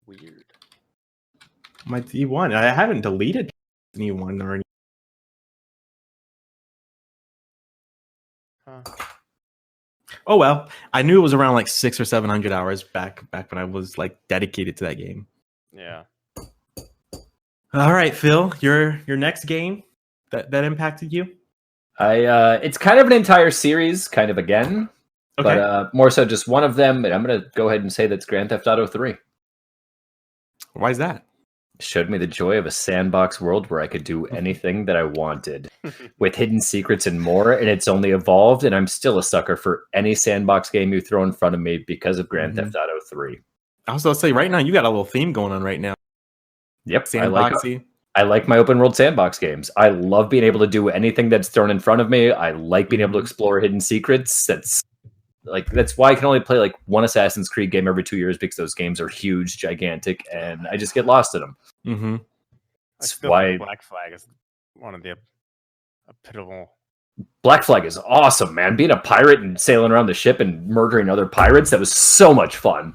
Weird. My D1. I haven't deleted Destiny 1 or anything. Huh. Oh well, I knew it was around like 600 or 700 hours back when I was like dedicated to that game. Yeah. All right, Phil, your next game that impacted you? It's kind of an entire series, kind of again, okay. But more so just one of them. And I'm gonna go ahead and say that's Grand Theft Auto 3. Why is that? Showed me the joy of a sandbox world where I could do anything that I wanted with hidden secrets and more, and it's only evolved, and I'm still a sucker for any sandbox game you throw in front of me because of Grand Theft Auto 3. I was going to say, right now, you got a little theme going on right now. Yep, Sandboxy. I like my open world sandbox games. I love being able to do anything that's thrown in front of me. I like being able to explore hidden secrets. That's why I can only play like one Assassin's Creed game every 2 years, because those games are huge, gigantic, and I just get lost in them. Mm-hmm. That's why Black Flag is one of the pivotal. Black Flag is awesome, man. Being a pirate and sailing around the ship and murdering other pirates, that was so much fun.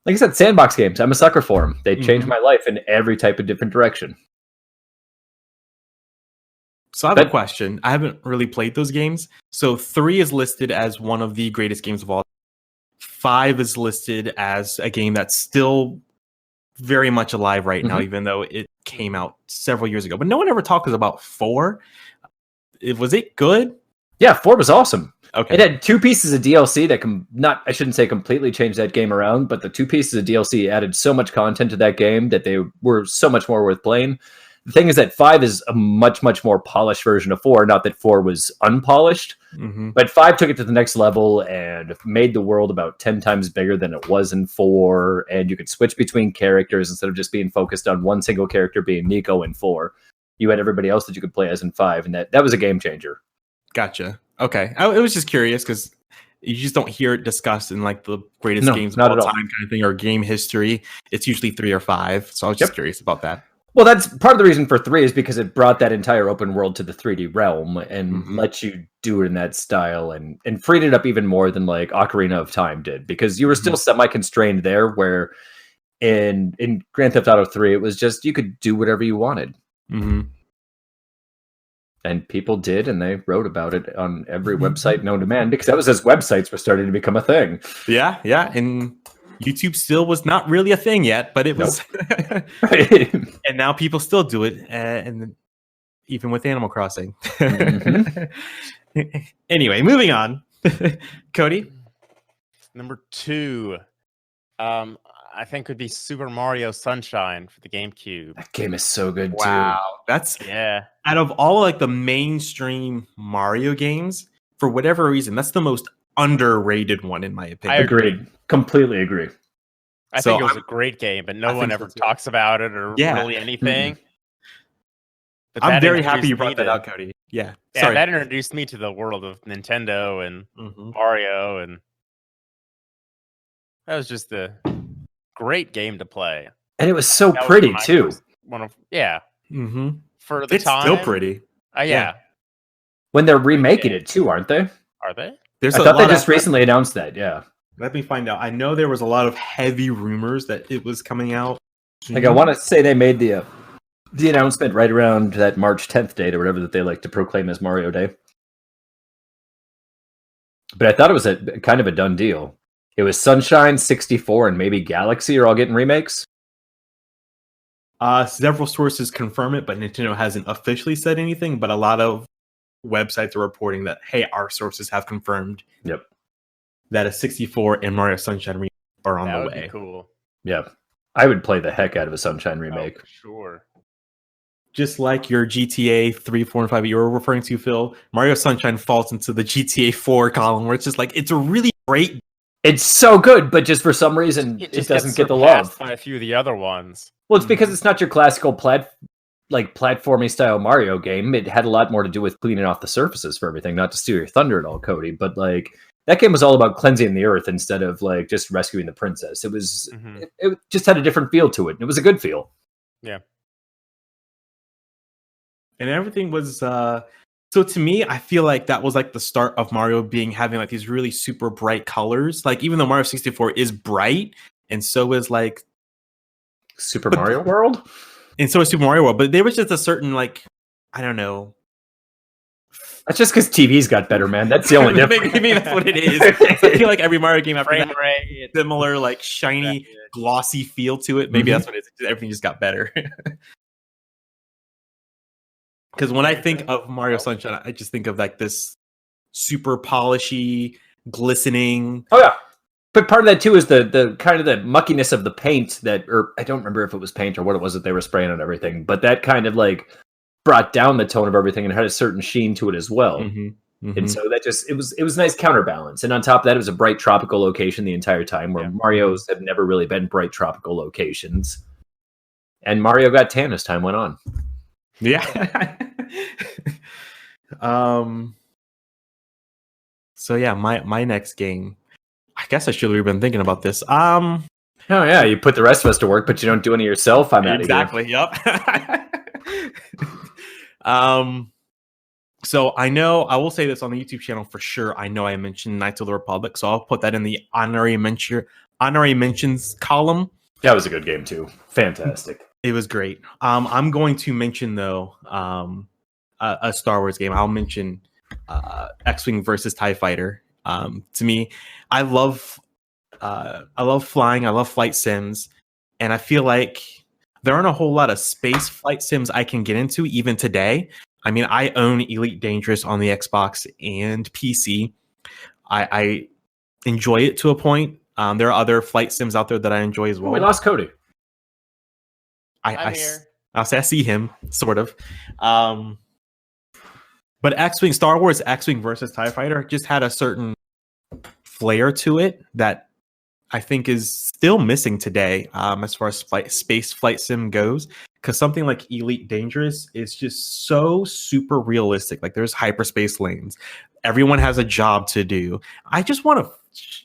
Like I said, sandbox games, I'm a sucker for them. They changed my life in every type of different direction. So I have a question. I haven't really played those games. So 3 is listed as one of the greatest games of all. 5 is listed as a game that's still very much alive right now, even though it came out several years ago. But no one ever talks about 4. Was it good? Yeah, 4 was awesome. Okay. It had 2 pieces of DLC that I shouldn't say completely changed that game around, but the 2 pieces of DLC added so much content to that game that they were so much more worth playing. The thing is that 5 is a much, much more polished version of 4. Not that 4 was unpolished, but 5 took it to the next level and made the world about 10 times bigger than it was in 4. And you could switch between characters instead of just being focused on one single character being Nico in 4. You had everybody else that you could play as in 5, and that was a game changer. Gotcha. Okay. I was just curious because you just don't hear it discussed in like the greatest games of all time kind of thing, or game history. It's usually 3 or 5. So I was just curious about that. Well, that's part of the reason for 3 is because it brought that entire open world to the 3D realm and let you do it in that style and freed it up even more than like Ocarina of Time did, because you were still semi-constrained there, where in Grand Theft Auto 3, it was just you could do whatever you wanted. And people did, and they wrote about it on every website known to man, because that was as websites were starting to become a thing. Yeah. And YouTube still was not really a thing yet, but it was. And now people still do it, and even with Animal Crossing. Anyway, moving on. Cody? Number 2. I think would be Super Mario Sunshine for the GameCube. That game is so good too. Wow. That's out of all like the mainstream Mario games, for whatever reason, that's the most underrated one in my opinion. I agreed. Completely agree. I think it was a great game, but no one ever talks about it or really anything. But I'm very happy you brought that out, Cody. Yeah. Sorry. That introduced me to the world of Nintendo and Mario, and that was just a great game to play. And it was so pretty too. For the it's time, still pretty. When they're remaking it too, aren't they? Are they? I thought they just recently announced that. Yeah. Let me find out. I know there was a lot of heavy rumors that it was coming out. Like I want to say they made the announcement right around that March 10th date or whatever that they like to proclaim as Mario Day. But I thought it was a kind of a done deal. It was Sunshine, 64, and maybe Galaxy are all getting remakes. Several sources confirm it, but Nintendo hasn't officially said anything. But a lot of websites are reporting that, hey, our sources have confirmed that a 64 and Mario Sunshine remake are on the way. Be cool. Yeah. I would play the heck out of a Sunshine remake. For sure. Just like your GTA 3, 4, and 5 you were referring to, Phil, Mario Sunshine falls into the GTA 4 column, where it's just like, it's a really great. It's so good, but just for some reason, it doesn't get the love. By a few of the other ones. Well, it's because it's not your classical platforming style Mario game. It had a lot more to do with cleaning off the surfaces for everything, not to steal your thunder at all, Cody. But like that game was all about cleansing the earth instead of like just rescuing the princess. It was it just had a different feel to it. And it was a good feel. Yeah. And everything was so to me, I feel like that was like the start of Mario having like these really super bright colors. Like even though Mario 64 is bright, and so is like Super Mario World, and so is Super Mario World, but there was just a certain like, I don't know. That's just because TVs got better, man. That's the only difference. Maybe that's what it is. I feel like every Mario game after that similar like shiny, glossy feel to it. Maybe that's what it is. Everything just got better. Because when I think of Mario Sunshine, I just think of like this super polishy, glistening. Oh yeah, But part of that too is the kind of the muckiness of the paint or I don't remember if it was paint or what it was that they were spraying on everything, but that kind of like brought down the tone of everything and had a certain sheen to it as well. And so that just it was nice counterbalance. And on top of that, it was a bright tropical location the entire time, where Mario's have never really been bright tropical locations. And Mario got tan as time went on. Yeah. So yeah, my next game. I guess I should have been thinking about this. Oh yeah, you put the rest of us to work, but you don't do any yourself. I'm out of here. Exactly. Yep. So I know I will say this on the YouTube channel for sure. I know I mentioned Knights of the Republic, so I'll put that in the honorary mentions column. That was a good game too. Fantastic. It was great. I'm going to mention though a Star Wars game. I'll mention X-Wing versus TIE Fighter. To me, I love flying. I love flight sims, and I feel like there aren't a whole lot of space flight sims I can get into even today. I mean, I own Elite Dangerous on the Xbox and PC. I enjoy it to a point. There are other flight sims out there that I enjoy as well. We lost Cody. I'm here. I see him, sort of. But X-Wing, Star Wars X-Wing versus TIE Fighter just had a certain flair to it that I think is still missing today as far as space flight sim goes. Because something like Elite Dangerous is just so super realistic. Like there's hyperspace lanes. Everyone has a job to do. I just want to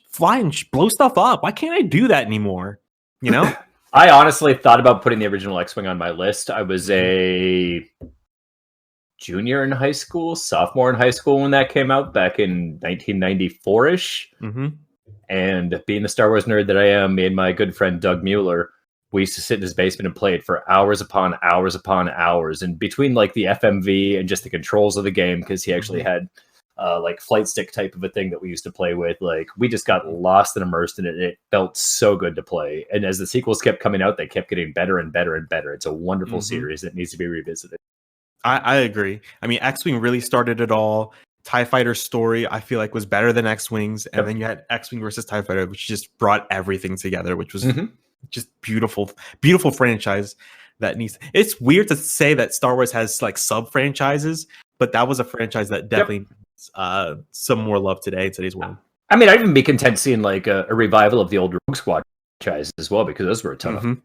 fly and blow stuff up. Why can't I do that anymore? You know? I honestly thought about putting the original X-Wing on my list. I was a junior in high school, sophomore in high school when that came out back in 1994-ish. And being the Star Wars nerd that I am, me and my good friend Doug Mueller, we used to sit in his basement and play it for hours upon hours upon hours. And between like the FMV and just the controls of the game, because he actually had like flight stick type of a thing that we used to play with, like we just got lost and immersed in it. It felt so good to play. And as the sequels kept coming out, they kept getting better and better and better. It's a wonderful series that needs to be revisited. I agree. I mean, X-Wing really started it all. TIE Fighter's story, I feel like, was better than X-Wing's. And then you had X-Wing versus TIE Fighter, which just brought everything together, which was just beautiful, beautiful franchise that needs. It's weird to say that Star Wars has like sub franchises, but that was a franchise that definitely needs some more love today in today's world. I mean, I'd even be content seeing like a revival of the old Rogue Squad franchise as well, because those were a ton of fun.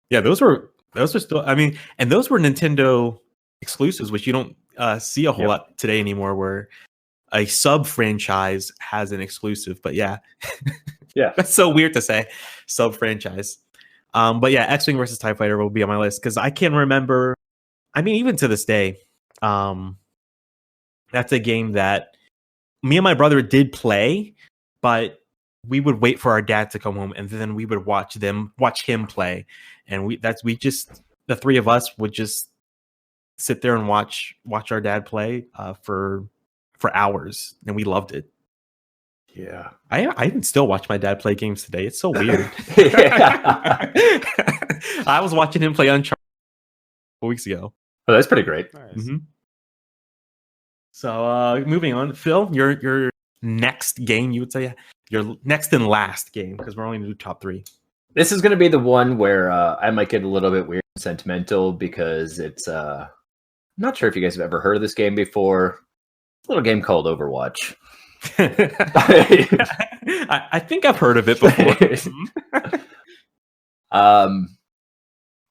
Yeah, those were still, I mean, and those were Nintendo exclusives, which you don't see a whole lot today anymore, where a sub franchise has an exclusive. But yeah, that's so weird to say, sub franchise. But yeah, X-Wing versus TIE Fighter will be on my list because I can remember. I mean, even to this day, that's a game that me and my brother did play, but we would wait for our dad to come home, and then we would watch him play, and the three of us would just sit there and watch our dad play for hours, and we loved it. Yeah, I even still watch my dad play games today. It's so weird. I was watching him play Uncharted 4 weeks ago. Oh, that's pretty great. Nice. So moving on, Phil, your next game, you would say your next and last game, because we're only going to do top 3. This is going to be the one where I might get a little bit weird and sentimental, because it's I'm not sure if you guys have ever heard of this game before. It's a little game called Overwatch. I think I've heard of it before.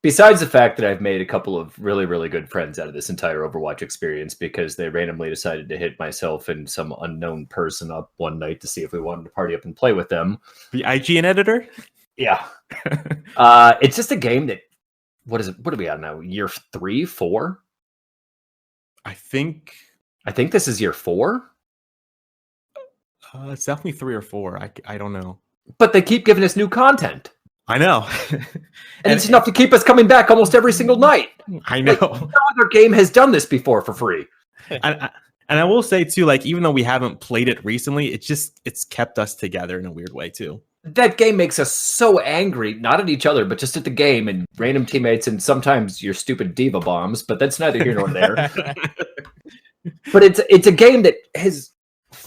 Besides the fact that I've made a couple of really, really good friends out of this entire Overwatch experience, because they randomly decided to hit myself and some unknown person up one night to see if we wanted to party up and play with them. The IGN editor? Yeah. It's just a game that, what is it? What are we at now? Year 3, 4? I think this is year 4. It's definitely 3 or 4. I don't know. But they keep giving us new content. I know. and it's enough to keep us coming back almost every single night. I know. Like, no other game has done this before for free. And I will say too, like, even though we haven't played it recently, it's kept us together in a weird way too. That game makes us so angry, not at each other, but just at the game and random teammates, and sometimes your stupid diva bombs, but that's neither here nor there. But it's a game that has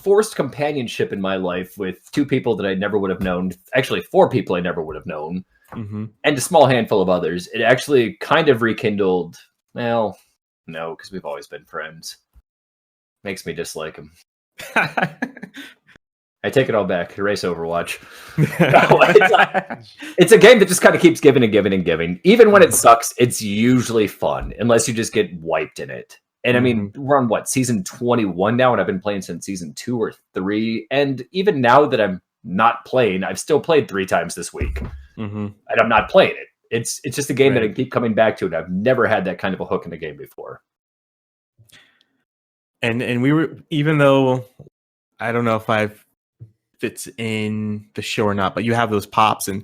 forced companionship in my life with 2 people that I never would have known. Actually, 4 people I never would have known, and a small handful of others. It actually kind of rekindled. Well, no, because we've always been friends. Makes me dislike him. I take it all back. Erase Overwatch. No, it's a game that just kind of keeps giving and giving and giving. Even when it sucks, it's usually fun, unless you just get wiped in it. And I mean, we're on season 21 now, and I've been playing since season 2 or 3. And even now that I'm not playing, I've still played 3 times this week, and I'm not playing it. It's just a game that I keep coming back to, and I've never had that kind of a hook in a game before. And we were, even though I don't know if fits in the show or not, but you have those pops, and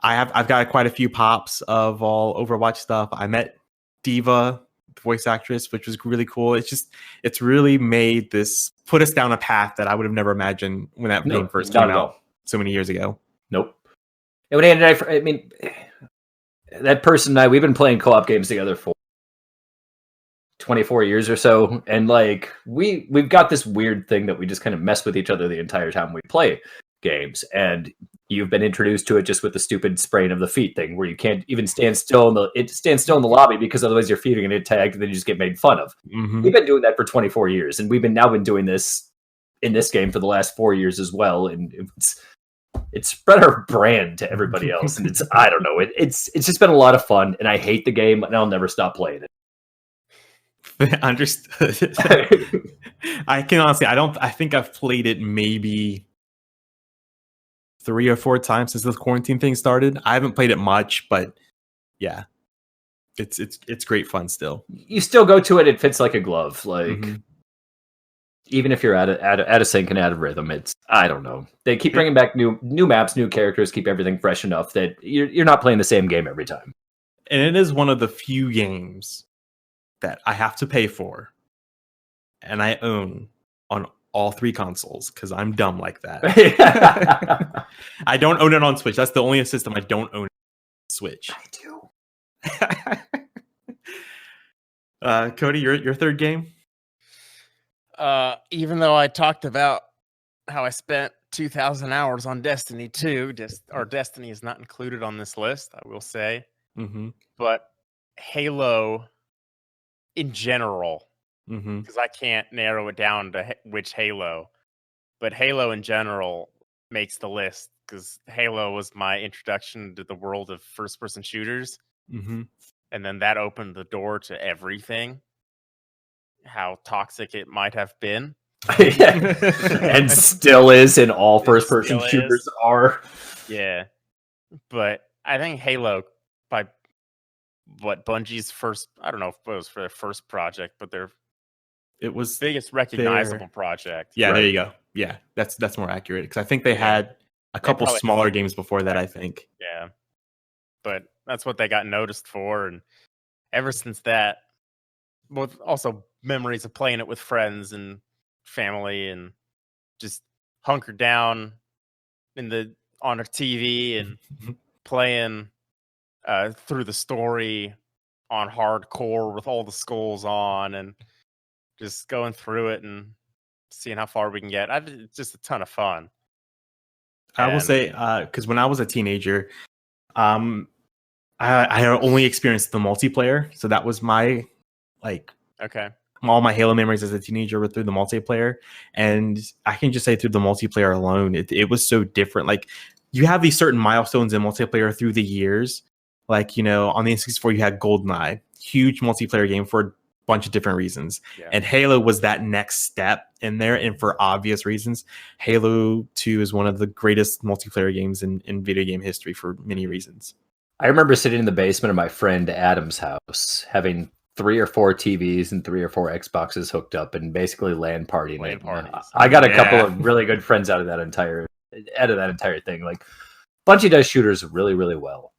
I've got quite a few pops of all Overwatch stuff. I met Diva, the voice actress, which was really cool. It's really put us down a path that I would have never imagined when that game first came out so many years ago. Nope. And when Andy and I mean, that person and I, we've been playing co-op games together for 24 years or so, and like we've got this weird thing that we just kind of mess with each other the entire time we play games. And you've been introduced to it just with the stupid spraying of the feet thing, where you can't even stand still in the lobby, because otherwise your feet are going to get tagged and then you just get made fun of. We've been doing that for 24 years, and we've been doing this in this game for the last 4 years as well. And it's spread our brand to everybody else, and I don't know, it's just been a lot of fun, and I hate the game, and I'll never stop playing it. Understood. I can honestly, I think I've played it maybe 3 or 4 times since this quarantine thing started. I haven't played it much, but yeah, it's great fun still. You still go to it; it fits like a glove. Like even if you're out of sync and out of rhythm, I don't know. They keep bringing back new maps, new characters, keep everything fresh enough that you're not playing the same game every time. And it is one of the few games that I have to pay for, and I own on all 3 consoles, because I'm dumb like that. I don't own it on Switch. That's the only system I don't own on Switch. I do. Cody, your third game? Even though I talked about how I spent 2,000 hours on Destiny 2, our Destiny is not included on this list, I will say. But Halo in general, because I can't narrow it down to which Halo, but Halo in general makes the list, because Halo was my introduction to the world of first-person shooters, and then that opened the door to everything. How toxic it might have been, and still is, in all first-person shooters are. Yeah, but I think Halo, by Bungie's first, I don't know if it was for their first project, but it was biggest recognizable project. Yeah, there you go. Yeah, that's more accurate, because I think they had a couple smaller games before that, I think. Yeah, but that's what they got noticed for, and ever since that, with also memories of playing it with friends and family, and just hunkered down on a TV and playing through the story on hardcore with all the skulls on, and just going through it and seeing how far we can get. It's just a ton of fun. I will say, because when I was a teenager, I only experienced the multiplayer, so that was my all my Halo memories as a teenager were through the multiplayer. And I can just say, through the multiplayer alone, it was so different. Like, you have these certain milestones in multiplayer through the years. Like, on the N64, you had GoldenEye, huge multiplayer game for a bunch of different reasons. Yeah. And Halo was that next step in there. And for obvious reasons, Halo 2 is one of the greatest multiplayer games in video game history for many reasons. I remember sitting in the basement of my friend Adam's house, having 3 or 4 TVs and 3 or 4 Xboxes hooked up, and basically LAN partying. I got a couple of really good friends out of that entire thing. Like, Bungie does shooters really, really well.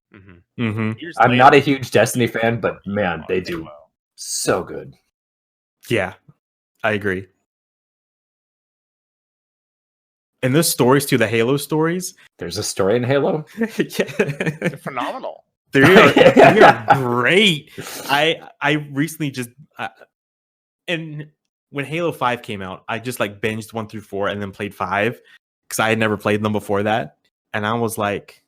I'm not a huge Destiny fan, but man, they do so good. Yeah, I agree. And those stories too, the Halo stories. There's a story in Halo. They're phenomenal. They are great. I recently just and when Halo 5 came out, I just like binged 1 through 4 and then played 5 because I had never played them before that. And I was like,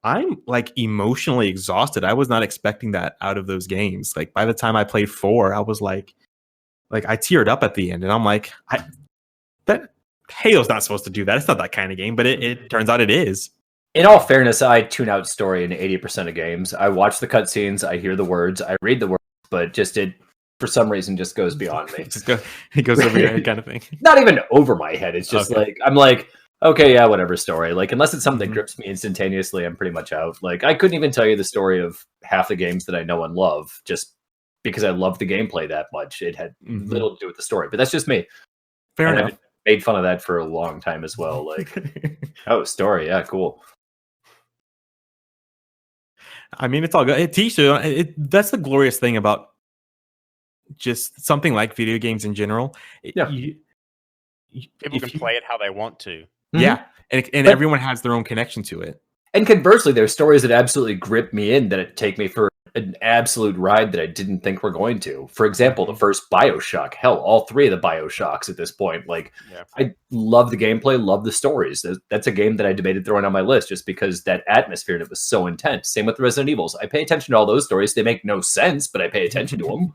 I'm like emotionally exhausted. I was not expecting that out of those games. Like by the time I played 4, I was like I teared up at the end, and I'm like, that Halo's not supposed to do that. It's not that kind of game, but it turns out it is. In all fairness, I tune out story in 80% of games. I watch the cutscenes, I hear the words, I read the words, but just it for some reason just goes beyond me. It goes over your head kind of thing. Not even over my head. It's just like I'm like, okay, yeah, whatever story. Like, unless it's something that grips me instantaneously, I'm pretty much out. Like, I couldn't even tell you the story of half the games that I know and love just because I love the gameplay that much. It had little to do with the story, but that's just me. Fair enough. I've made fun of that for a long time as well. Like, oh, story, yeah, cool. I mean, it's all good. It teaches you. That's the glorious thing about just something like video games in general. Yeah. People can play it how they want to. Yeah, and everyone has their own connection to it. And conversely, there's stories that absolutely grip me in, that take me for an absolute ride that I didn't think were going to. For example, the first BioShock. Hell, all 3 of the BioShocks at this point. Like, I love the gameplay, love the stories. That's a game that I debated throwing on my list just because that atmosphere, and it was so intense. Same with Resident Evils. I pay attention to all those stories. They make no sense, but I pay attention to them.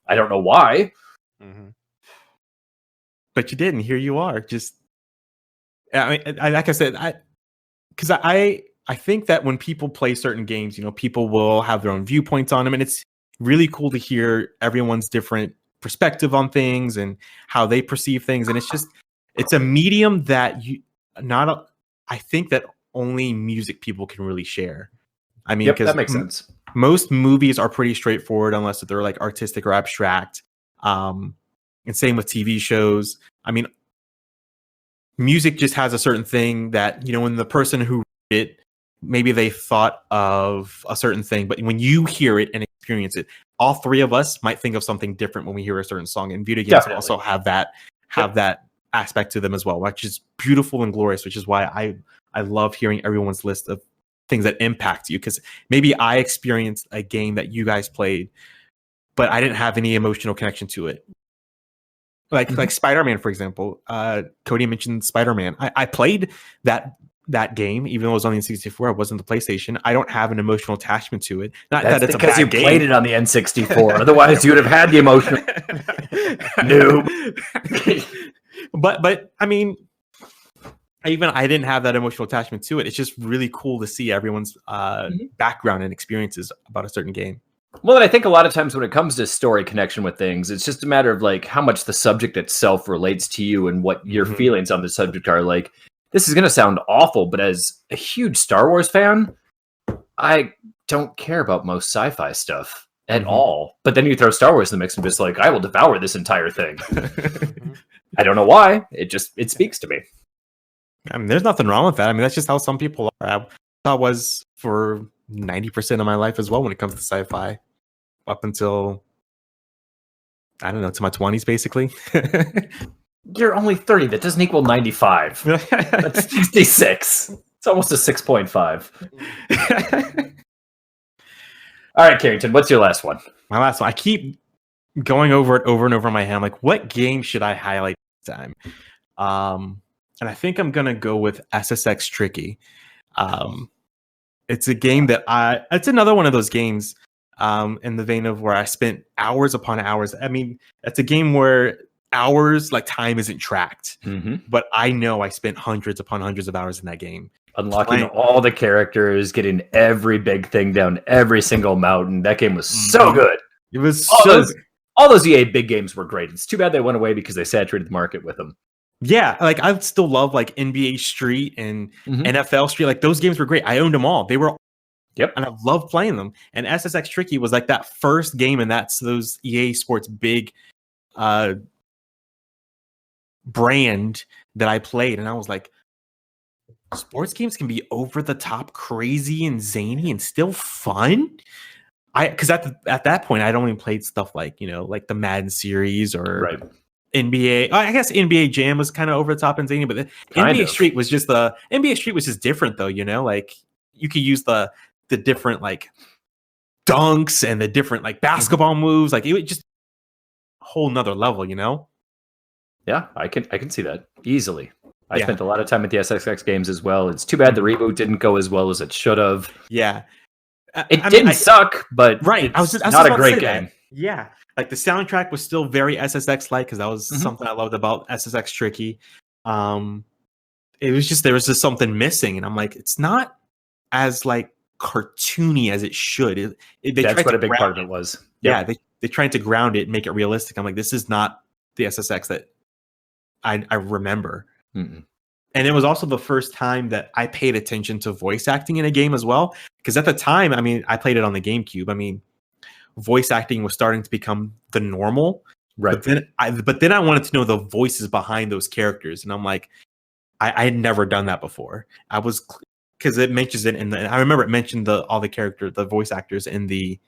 I don't know why. But you did, and here you are. Just, I mean, like I said, because I think that when people play certain games, you know, people will have their own viewpoints on them, and it's really cool to hear everyone's different perspective on things and how they perceive things. And it's a medium that I think that only music people can really share. I mean, because that makes sense. Most movies are pretty straightforward unless they're like artistic or abstract. And same with TV shows. I mean, music just has a certain thing that, you know, when the person who wrote it, maybe they thought of a certain thing, but when you hear it and experience it, all 3 of us might think of something different when we hear a certain song. And video games also have that aspect to them as well, which is beautiful and glorious, which is why I love hearing everyone's list of things that impact you, because maybe I experienced a game that you guys played, but I didn't have any emotional connection to it. Like Spider-Man, for example. Cody mentioned Spider-Man. I played that game, even though it was on the N64. It wasn't the PlayStation. I don't have an emotional attachment to it. Not That's that it's because a you bad game. played it on the N64. Otherwise, you would have had the emotional. Noob. But I mean, I didn't have that emotional attachment to it. It's just really cool to see everyone's background and experiences about a certain game. Well, and I think a lot of times when it comes to story connection with things, it's just a matter of like how much the subject itself relates to you and what your feelings on the subject are. Like, this is going to sound awful, but as a huge Star Wars fan, I don't care about most sci-fi stuff at all. But then you throw Star Wars in the mix and just like, I will devour this entire thing. I don't know why. It speaks to me. I mean, there's nothing wrong with that. I mean, that's just how some people are. That was for 90% of my life as well when it comes to sci-fi, up until, I don't know, to my 20s, basically. You're only 30. That doesn't equal 95. That's 66. It's almost a 6.5. All right, Karrington, what's your last one? My last one. I keep going over it over and over in my head. I'm like, what game should I highlight this time? And I think I'm going to go with SSX Tricky. It's a game that it's another one of those games in the vein of where I spent hours upon hours. I mean, it's a game where hours, like time isn't tracked, but I know I spent hundreds upon hundreds of hours in that game. Unlocking all the characters, getting every big thing down every single mountain. That game was so good. It was all those EA big games were great. It's too bad they went away because they saturated the market with them. Yeah, like I still love like NBA Street and NFL Street. Like those games were great. I owned them all. They were, and I loved playing them. And SSX Tricky was like that first game, and that's those EA Sports big brand that I played, and I was like, sports games can be over the top, crazy, and zany, and still fun. Because at that point, I'd only played stuff like, you know, like the Madden series or NBA. I guess NBA Jam was kind of over the top and zany, but the NBA Street was just different, though. You know, like you could use the different like dunks and the different like basketball moves. Like it would just whole nother level, you know? Yeah, I can see that easily. I Yeah. spent a lot of time at the SSX games as well. It's too bad the reboot didn't go as well as it should have. Yeah. It didn't suck, but right. it's I was not a about to great say game. that. Yeah. Like the soundtrack was still very SSX-like because that was something I loved about SSX Tricky. It was just, there was just something missing. And I'm like, it's not as like cartoony as it should. That's what a big part of it was. Yep. Yeah. They tried to ground it and make it realistic. I'm like, this is not the SSX that I remember. Mm-mm. And it was also the first time that I paid attention to voice acting in a game as well. Because at the time, I mean, I played it on the GameCube. I mean, voice acting was starting to become the normal. Right. But then I wanted to know the voices behind those characters. And I'm like, I had never done that before. Because it mentions it I remember it mentioned the voice actors in the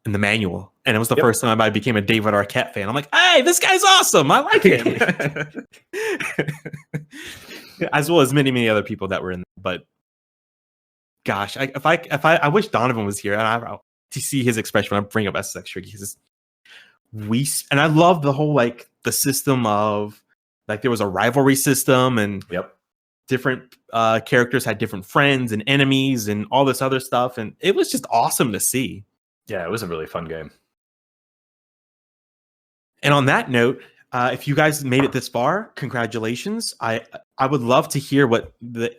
manual, and it was the first time I became a David Arquette fan. I'm like, hey, this guy's awesome. I like him. As well as many other people that were in. But gosh, I wish Donovan was here and to see his expression when I bring up SSX Tricky. And I love the whole like the system of like there was a rivalry system and different characters had different friends and enemies and all this other stuff, and it was just awesome to see. Yeah, it was a really fun game. And on that note, if you guys made it this far, congratulations. I would love to hear what the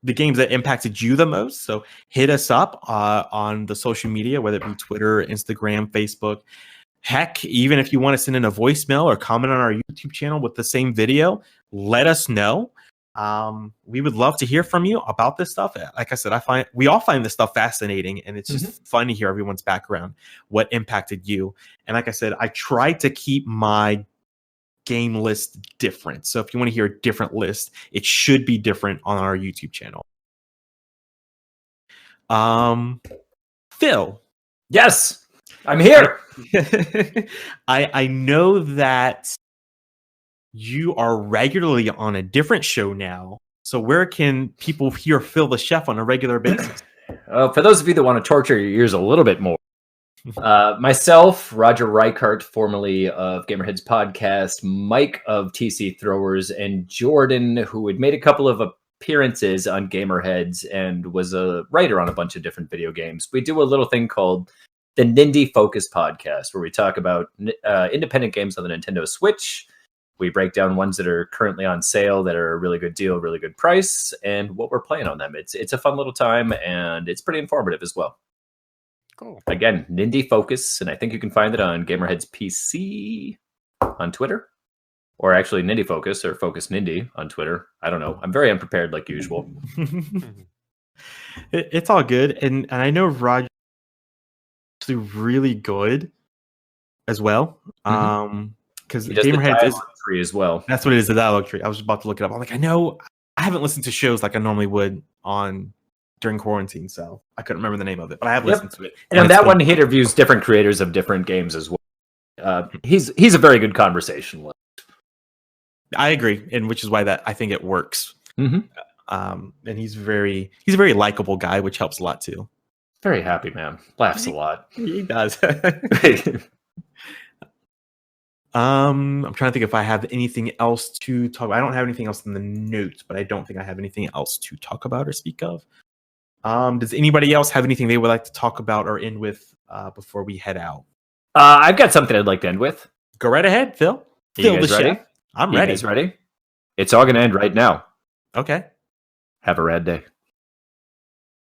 games that impacted you the most. So hit us up on the social media, whether it be Twitter, Instagram, Facebook. Heck, even if you want to send in a voicemail or comment on our YouTube channel with the same video, let us know. We would love to hear from you about this stuff. Like I said, we all find this stuff fascinating, and it's just fun to hear everyone's background, what impacted you. And like I said, I try to keep my game list different. So if you want to hear a different list, it should be different on our YouTube channel. Phil. Yes, I'm here. I know that you are regularly on a different show now. So where can people hear Phil the Chef on a regular basis? For those of you that want to torture your ears a little bit more, myself, Roger Reichart, formerly of Gamerheads Podcast, Mike of TC Throwers, and Jordan, who had made a couple of appearances on Gamerheads and was a writer on a bunch of different video games. We do a little thing called the Nindy Focus Podcast, where we talk about independent games on the Nintendo Switch. We break down ones that are currently on sale that are a really good deal, really good price, and what we're playing on them. It's a fun little time, and it's pretty informative as well. Cool. Again, Nindy Focus, and I think you can find it on Gamerheads PC on Twitter, or actually Nindy Focus or Focus Nindy on Twitter. I don't know. I'm very unprepared like usual. It's all good, and I know Roger is actually really good as well. Because Gamerheads is tree as well. That's what it is, the dialogue tree. I was about to look it up. I'm like, I know I haven't listened to shows like I normally would during quarantine, so I couldn't remember the name of it, but I have listened to it. And on that one, he interviews different creators of different games as well. He's a very good conversationalist. I agree, and which is why that I think it works. Mm-hmm. And he's a very likable guy, which helps a lot too. Very happy man, laughs a lot. He does. I'm trying to think if I have anything else to talk about. I don't have anything else in the notes, but I don't think I have anything else to talk about or speak of. Does anybody else have anything they would like to talk about or end with before we head out? I've got something I'd like to end with. Go right ahead, Phil. Phil the Chef. I'm ready. You guys ready? It's all going to end right now. Okay. Have a rad day.